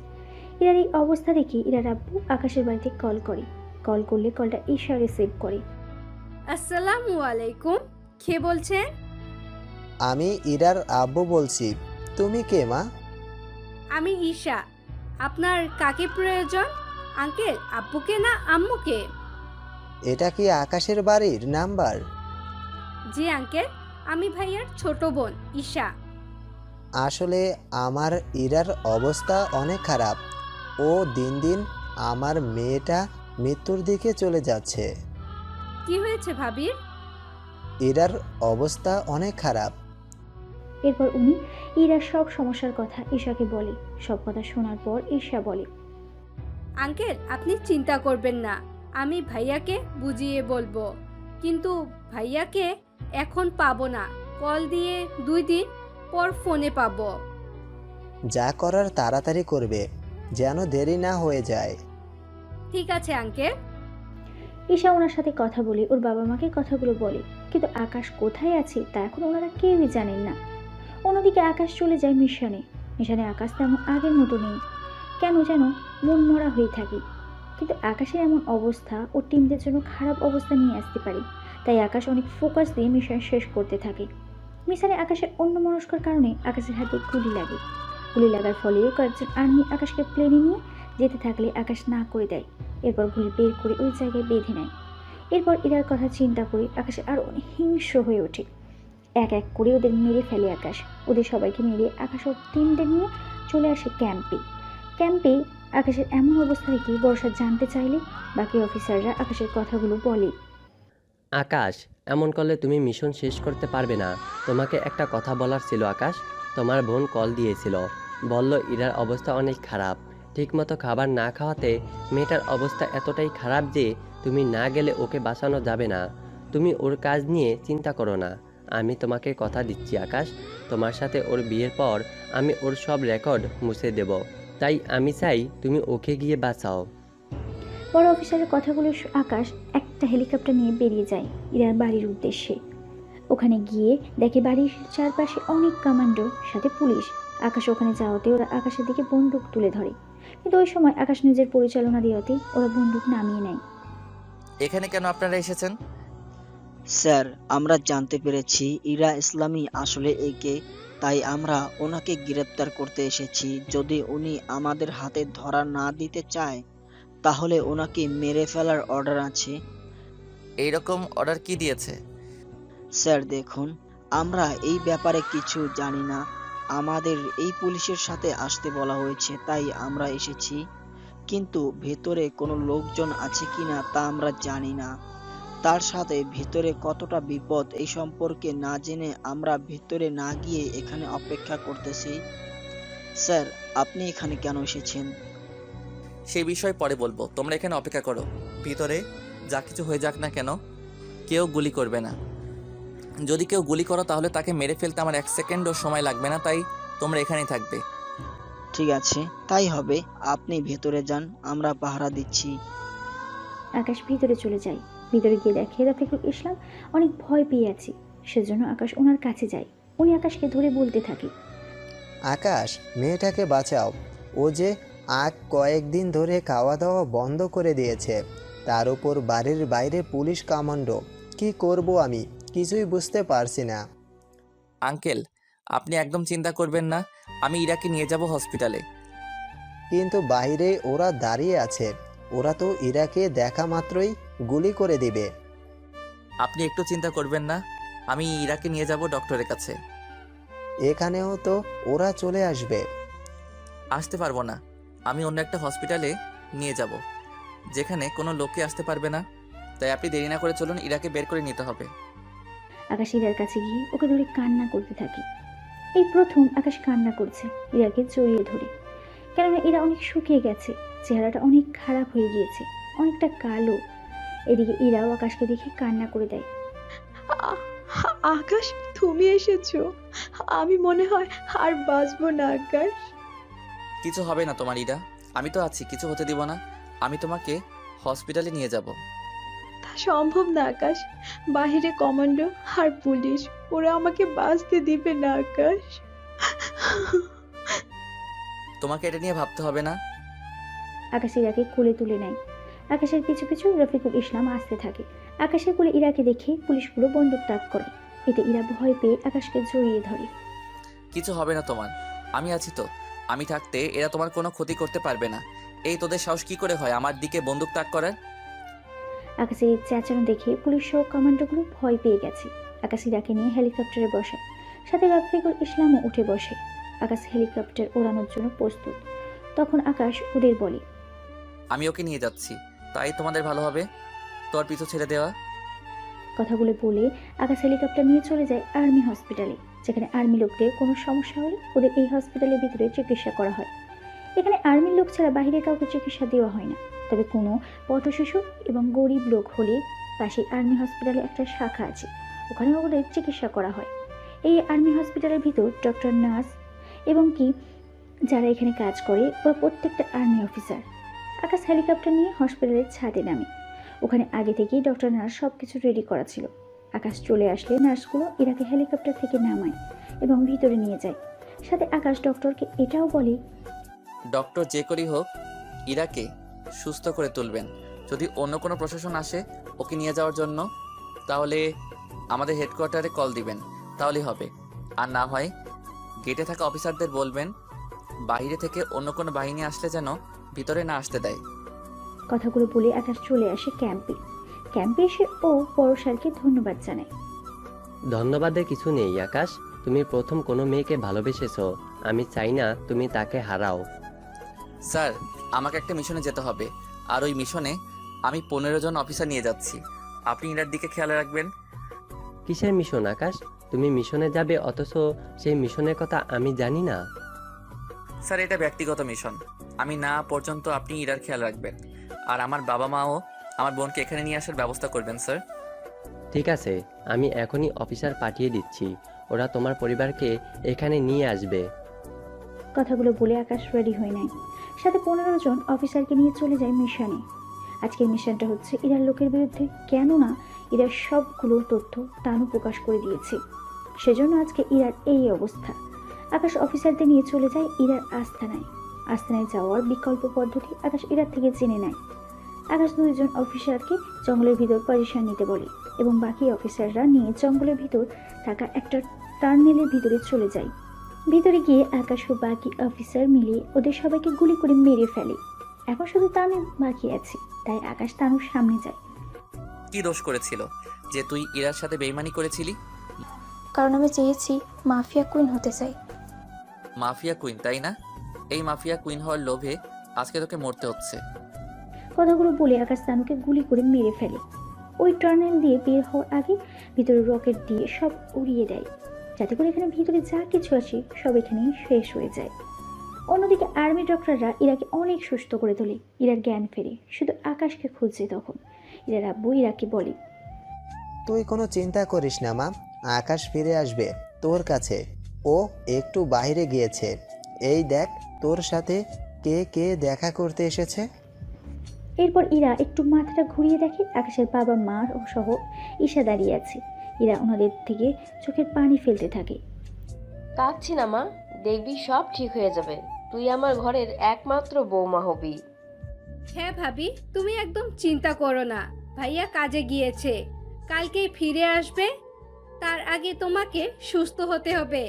ইরার এই অবস্থা দেখে ইরার আব্বু আকাশের বাড়িতে কল করে। কল করলে কলটা ঈশা রিসিভ করে।
আসসালামু আলাইকুম, কে বলছেন?
আমি ইরার আব্বু বলছি। তুমি কে মা?
আমি ঈশা। আপনার কাকে প্রয়োজন? আঙ্কেল, আব্বুকে না আম্মুকে?
এটা কি আকাশের বাড়ির নাম্বার?
জি আঙ্কেল, আমি ভাইয়ার ছোট বোন ঈশা।
আসলে আমার ইরার অবস্থা অনেক খারাপ। ও দিন দিন আমার মেয়েটা মৃত্যুর দিকে চলে যাচ্ছে।
কি হয়েছে ভাবির?
ইরার অবস্থা অনেক খারাপ।
এরপর উনি ইরার সব সমস্যার কথা ঈশাকে বলে। সব কথা শোনার পর ঈশা বলে,
আঙ্কেল, আপনি চিন্তা করবেন না, আমি ভাইয়াকে বুঝিয়ে বলবো। কিন্তু ভাইয়াকে এখন পাবো না, কল দিয়ে 2 দিন পর ফোনে পাবো।
যা করার তাড়াতাড়ি করবে, যেন দেরি না হয়ে যায়।
ঠিক আছে আঙ্কেল।
ঈশা ওনার সাথে কথা বলে ওর বাবা মাকে কথাগুলো বলে, কিন্তু আকাশ কোথায় আছে তা এখন ওনারা কেউই জানেন না। অন্যদিকে আকাশ চলে যায় মিশনে। মিশনে আকাশ তেমন আগের মতো নেই, কেন যেন মন মরা হয়ে থাকে। কিন্তু আকাশের এমন অবস্থা ও টিমদের জন্য খারাপ অবস্থা নিয়ে আসতে পারে, তাই আকাশ অনেক ফোকাস দিয়ে মিশন শেষ করতে থাকে। মিশনে আকাশের অন্যমনস্কর কারণে আকাশের হাতে গুলি লাগে। গুলি লাগার ফলে কয়েকজন আর্মি আকাশকে প্লেনে নিয়ে যেতে থাকলে আকাশ না করে দেয়। এরপর গুলি বের করে ওই জায়গায় বেঁধে নেয়। এরপর এরার কথা চিন্তা করে আকাশে আরও অনেক হিংস্র হয়ে ওঠে। এক এক করে ওদের মেরে ফেলে আকাশ। ওদের সবাইকে মেরে আকাশ ওর টিমদের নিয়ে চলে আসে ক্যাম্পে। ক্যাম্পে আকাশের এমন অবস্থা দেখে বর্ষা জানতে চাইলে বাকি অফিসাররা আকাশের কথাগুলো বলে।
আকাশ, এমন করলে তুমি মিশন শেষ করতে পারবে না। তোমাকে একটা কথা বলার ছিল আকাশ। তোমার বোন কল দিয়েছিল, বলল ইরার অবস্থা অনেক খারাপ। ঠিকমতো খাবার না খাওয়াতে মেয়েটার অবস্থা এতটাই খারাপ যে তুমি না গেলে ওকে বাঁচানো যাবে না। তুমি ওর কাজ নিয়ে চিন্তা করো না। আমি তোমাকে কথা দিচ্ছি আকাশ, তোমার সাথে ওর বিয়ের পর আমি ওর সব রেকর্ড মুছে দেব। তাই আমি চাই তুমি ওকে গিয়ে বাঁচাও।
বড় অফিসারের কথাগুলো আকাশ একটা হেলিকপ্টার নিয়ে বেরিয়ে যায় ইরার বাড়ির উদ্দেশ্যে। ওখানে গিয়ে দেখে বাড়ির চারপাশে অনেক কমান্ডো, সাথে পুলিশ। আকাশ ওখানে যাওয়াতে ওরা আকাশের দিকে বন্দুক তুলে ধরে, কিন্তু ওই সময় আকাশ নিজের পরিচালনা দেওয়াতে ওরা বন্দুক নামিয়ে নেয়।
এখানে কেন আপনারা এসেছেন?
স্যার, আমরা জানতে পেরেছি ইরা ইসলামী আসলে একে, তাই আমরা ওনাকে গ্রেপ্তার করতে এসেছি। যদি উনি আমাদের হাতে ধরা না দিতে চায় তাহলে ওনাকে মেরে ফেলার অর্ডার আছে।
এইরকম অর্ডার কি দিয়েছে?
স্যার দেখুন, আমরা এই ব্যাপারে কিছু জানি না। আমাদের এই পুলিশের সাথে আসতে বলা হয়েছে, তাই আমরা এসেছি। কিন্তু ভেতরে কোনো লোকজন আছে কিনা তা আমরা জানি না। তার সাথে ভিতরে কতটা বিপদ এই সম্পর্কে না জেনে আমরা ভিতরে না গিয়ে এখানে অপেক্ষা করতেছি। স্যার, আপনি এখানে কেন এসেছেন?
সেই বিষয় পরে বলবো, তোমরা এখানে অপেক্ষা করো। ভিতরে যা কিছু হয়ে যাক না কেন, কেউ গুলি করবে না। যদি কেউ গুলি করো তাহলে তাকে মেরে ফেলতে আমার 1 সেকেন্ডও সময় লাগবে না, তাই তোমরা এখানেই থাকবে।
ঠিক আছে, তাই হবে। আপনি ভেতরে যান, আমরা পাহারা দিচ্ছি।
আকাশ ভিতরে চলে যায়। ভিতরে গিয়ে দেখে রফিকুল ইসলাম অনেক ভয় পেয়ে আছে। সেজন্য আকাশ ওনার কাছে যায়। উনি আকাশকে ধরে বলতে থাকে,
আকাশ, মেয়েটাকে বাঁচাও। ও যে কয়েকদিন ধরে খাওয়া দাওয়া বন্ধ করে দিয়েছে, তার উপর বাড়ির বাইরে পুলিশ কমান্ডো। কি করব আমি কিছুই বুঝতে পারছি না।
আঙ্কেল, আপনি একদম চিন্তা করবেন না, আমি ইরাকে নিয়ে যাব হসপিটালে।
কিন্তু বাইরে ওরা দাঁড়িয়ে আছে, ওরা তো ইরাকে দেখা মাত্রই গুলি করে দিবে।
আপনি একটু চিন্তা করবেন না, আমি ইরাকে নিয়ে যাব ডক্টরের কাছে।
এখানেও তো ওরা চলে আসবে।
আসতে পারবো না, আমি অন্য একটা হসপিটালে নিয়ে যাব, যেখানে কোনো লোককে আসতে পারবে না। তাই আপনি দেরি না করে চলুন, ইরাকে বের করে নিতে হবে।
আকাশ ইরার কাছে গিয়ে ওকে ধরে কান্না করতে থাকে। এই প্রথম আকাশ কান্না করছে ইরাকে জড়িয়ে ধরে, কেননা ইরা অনেক শুকিয়ে গেছে, চেহারাটা অনেক খারাপ হয়ে গিয়েছে, অনেকটা কালো। এদিকে ইরাও আকাশকে দেখে কান্না করে দেয়।
আকাশ, তুমি এসেছো। আমি মনে হয় আর বাঁচবো না আকাশ।
কিছু হবে না তোমার ইরা, আমি তো আছি, কিছু হতে দিব না। আমি তোমাকে হসপিটালে নিয়ে যাব।
তা সম্ভব না আকাশ, বাহিরে কমান্ডো আর পুলিশ, ওরা আমাকে বাঁচতে দিবে না আকাশ।
তোমাকে এটা নিয়ে ভাবতে হবে না।
আকাশ ইরাকে কোলে তুলে নেয়। আকাশের পিছু পিছু রফিকুল ইসলাম আসতে থাকে। আকাশের কোলে ইরাকে দেখে পুলিশগুলো বন্দুক তাক করে। এতে ইরা ভয় পেয়ে আকাশকে জড়িয়ে ধরে।
কিছু হবে না তোমার, আমি আছি তো। আমি থাকতে এরা তোমার কোনো ক্ষতি করতে পারবে না। এই তোদের সাহস কি করে হয় আমার দিকে বন্দুক তাক করার?
আকাশের চেঁচানো দেখে পুলিশ সহ কমান্ডোগুলো ভয় পেয়ে গেছে। আকাশ ইরাকে নিয়ে হেলিকপ্টারে বসে, সাথে রফিকুল ইসলামও উঠে বসে। আকাশ হেলিকপ্টার ওড়ানোর জন্য প্রস্তুত। তখন আকাশ ওদের বলে,
আমি ওকে নিয়ে যাচ্ছি, তাই তোমাদের ভালো হবে তোর পিছু ছেড়ে দেওয়া।
কথাগুলো বলে আকাশ হেলিকপ্টার নিয়ে চলে যায় আর্মি হসপিটালে, যেখানে আর্মি লোকদের কোনো সমস্যা হলে ওদের এই হসপিটালের ভিতরে চিকিৎসা করা হয়। এখানে আর্মির লোক ছাড়া বাইরে কাউকে চিকিৎসা দেওয়া হয় না। তবে কোনো পথশিশু এবং গরিব লোক হলে পাশে আর্মি হসপিটালে একটা শাখা আছে, ওখানে ওদের চিকিৎসা করা হয়। এই আর্মি হসপিটালের ভিতর ডক্টর, নার্স এবং কি যারা এখানে কাজ করে ওরা প্রত্যেকটা আর্মি অফিসার। আকাশ হেলিকপ্টার নিয়ে হসপিটালের ছাদে নামে। ওখানে আগে থেকেই ডক্টর, নার্স সব কিছু রেডি করা ছিল। আকাশ চলে আসলে নার্সগুলো ইরাকে হেলিকপ্টার থেকে নামায় এবং ভিতরে নিয়ে যায়। সাথে আকাশ ডক্টরকে এটাও বলে,
ডক্টর যে করেই হোক ইরাকে সুস্থ করে তুলবেন। যদি অন্য কোনো প্রশাসন আসে ওকে নিয়ে যাওয়ার জন্য, তাহলে আমাদের হেডকোয়ার্টারে কল দিবেন, তাহলেই হবে। আর না হয় গেটে থাকা অফিসারদের বলবেন বাইরে থেকে অন্য কোনো বাহিনী আসলে যেন ভিতরে না আসতে দেয়।
কথাগুলো বলে আকাশ চলে আসে ক্যাম্পে। ক্যাম্পে এসে ও বড় স্যারকে ধন্যবাদ জানায়।
ধন্যবাদের কিছু নেই আকাশ, তুমি প্রথম কোনো মেয়েকে ভালোবেসেছো, আমি চাই না তুমি তাকে হারাও।
স্যার, আমাকে একটা মিশনে যেতে হবে, আর ওই মিশনে আমি 15 জন অফিসার নিয়ে যাচ্ছি। আপনি ইরার দিকে খেয়াল রাখবেন।
কিসের মিশন আকাশ? তুমি মিশনে যাবে অথচ সেই মিশনের কথা আমি জানি না।
স্যার, এটা ব্যক্তিগত মিশন, আমি না পর্যন্ত আপনি ইরার খেয়াল রাখবেন। আর আমার বাবা মাও আমার বোনকে এখানে নিয়ে আসার ব্যবস্থা করবেন স্যার।
ঠিক আছে, আমি এখনই অফিসার পাঠিয়ে দিচ্ছি, ওরা তোমার পরিবারকে এখানে নিয়ে আসবে।
কথাগুলো বলে আকাশ রেডি হয়ে নেয়। সাথে 15 জন অফিসারকে নিয়ে চলে যায় মিশনে। আজকের মিশনটা হচ্ছে ইরার লোকের বিরুদ্ধে, কেননা ইরার সবগুলো তথ্য তানু প্রকাশ করে দিয়েছে। সেজন্য আজকে ইরার এই অবস্থা। আকাশ অফিসারদের নিয়ে চলে যায় ইরার আস্তানায়। আস্তানায় যাওয়ার বিকল্প পদ্ধতি আকাশ ইরার থেকে জেনে নেয়। আকাশ 2 জন অফিসারকে জঙ্গলের ভিতর পজিশন নিতে বলে এবং বাকি অফিসাররা নিয়ে জঙ্গলের ভিতর থাকা একটা টার্নেলের ভিতরে চলে যায়। ভিতরে গিয়ে আকাশ ও বাকি অফিসার মিলিয়ে ওদের সবাইকে গুলি করে মেরে ফেলে। এখন শুধু তানু বাকি আছে, তাই আকাশ তানুর সামনে যায়।
কি দোষ করেছিল যে তুই ইরার সাথে বেইমানি করেছিলি?
কারণ আমি চেয়েছি মাফিয়া কুইন হতে চাই।
মাফিয়া কুইন, তাই না? এই মাফিয়া কুইন হওয়ার লোভে আজকে তোকে মরতে হচ্ছে।
কথাগুলো বলে আকাশ তানুকে গুলি করে মেরে ফেলে। ওই টার্নেল দিয়ে বের হওয়ার আগে ভিতরে রকেট দিয়ে সব উড়িয়ে দেয়, যাতে করে এখানে ভিতরে যা কিছু আছে সব এখানেই শেষ হয়ে যায়। অন্যদিকে আর্মি ডক্টররা ইরাকে অনেক সুস্থ করে তোলে। ইরার জ্ঞান ফেরে, শুধু আকাশকে খুঁজছে। তখন ইরার আব্বু ইরাকে বলে,
তুই কোনো চিন্তা করিস না মা, আকাশ ফিরে আসবে তোর কাছে। ও একটু বাইরে গিয়েছে। এই দেখ তোর সাথে কে কে দেখা করতে এসেছে।
এরপর ইরা একটু মাথাটা ঘুরিয়ে দেখে আকাশের বাবা, মা ও সহ ঈশা দাঁড়িয়ে আছে। ইরা ওনাদের থেকে চোখের পানি ফেলতে থাকে।
কাঁদছি না মা, দেখবি সব ঠিক হয়ে যাবে। তুই আমার ঘরের একমাত্র বৌমা হবি।
হ্যাঁ ভাবি, তুমি একদম চিন্তা করো না। ভাইয়া কাজে গিয়েছে, কালকেই ফিরে আসবে। তার আগে তোমাকে সুস্থ হতে হবে,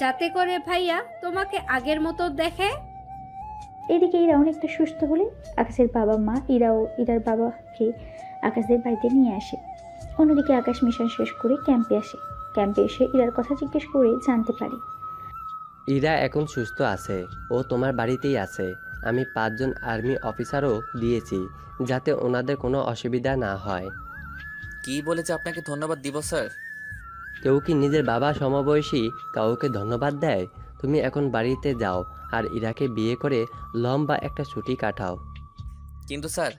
যাতে করে ভাইয়া তোমাকে আগের মতো দেখে।
এদিকে ইরা অনেকটা সুস্থ হলে আকাশের বাবা, মা ইরার বাবাকে আকাশদের বাড়িতে নিয়ে আসে। অন্যদিকে আকাশ মিশন শেষ করে ক্যাম্পে আসে। ক্যাম্পে এসে ইরার কথা জিজ্ঞেস করে জানতে পারে
ইরা এখন সুস্থ আছে, ও তোমার বাড়িতেই আছে। আমি 5 জন আর্মি অফিসারও দিয়েছি, যাতে ওনাদের কোনো অসুবিধা না হয়।
কি বলে যে আপনাকে ধন্যবাদ দিব স্যার?
কেউ কি নিজের বাবা সমবয়সী কাউকে ধন্যবাদ দেয়? তুমি এখন বাড়িতে যাও আর ইরাকে বিয়ে করে লম্বা একটা ছুটি কাটাও।
কিন্তু স্যার,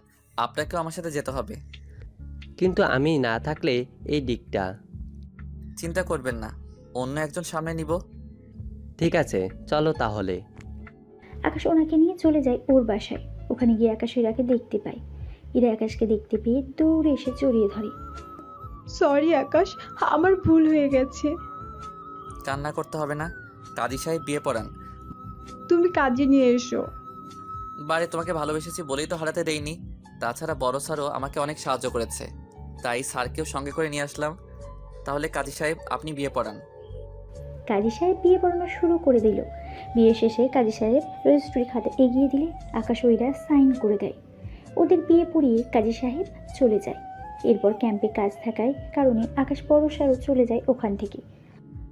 আপনাকেও আমার সাথে যেতে হবে।
কিন্তু আমি না থাকলে এই দিকটা।
চিন্তা করবেন না, অন্য একজন সামনে নিব।
ঠিক আছে, চলো তাহলে।
আকাশ ওনাকে নিয়ে চলে যায় ওর বাসায়। ওখানে গিয়ে আকাশ ইরাকে দেখতে পায়। ইরা আকাশকে দেখতে পেয়ে দৌড়ে এসে জড়িয়ে ধরে।
সরি আকাশ, আমার ভুল হয়ে গেছে।
কান্না করতে হবে না, কাজী সাহেব বিয়ে পড়ান।
তুমি কাজে নিয়ে এসো।
বারে তোমাকে ভালোবেসেছি বলেই তো হারাতে দেইনি। তাছাড়া বড় স্যারও আমাকে অনেক সাহায্য করেছে, তাই স্যারকেও সঙ্গে করে নিয়ে আসলাম। তাহলে কাজী সাহেব আপনি বিয়ে পড়ান।
কাজী সাহেব বিয়ে পড়ানো শুরু করে দিল। বিয়ে শেষে কাজী সাহেব রেজিস্ট্রি খাতে এগিয়ে দিলে আকাশ ও ইরা সাইন করে দেয়। ওদের বিয়ে পড়িয়ে কাজী সাহেব চলে যায়। এরপর ক্যাম্পে কাজ থাকায় কারণে আকাশ বড় স্যারও চলে যায় ওখান থেকে।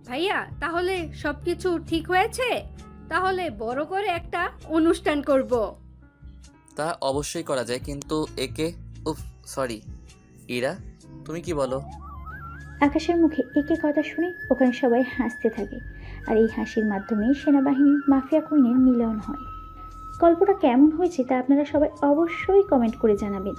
ভাইয়া, তাহলে সবকিছু ঠিক হয়েছে? তাহলে বড় করে একটা অনুষ্ঠান করব।
তা অবশ্যই করা যায়, কিন্তু একে উফ সরি ইরা, তুমি কি বলো?
আকাশের মুখে একে কথা শুনে ওখানে সবাই হাসতে থাকে, আর এই হাসির মাধ্যমে সেনাবাহিনীর মাফিয়া কুইনের মিলন হয়। গল্পটা কেমন হয়েছে তা আপনারা সবাই অবশ্যই কমেন্ট করে জানাবেন।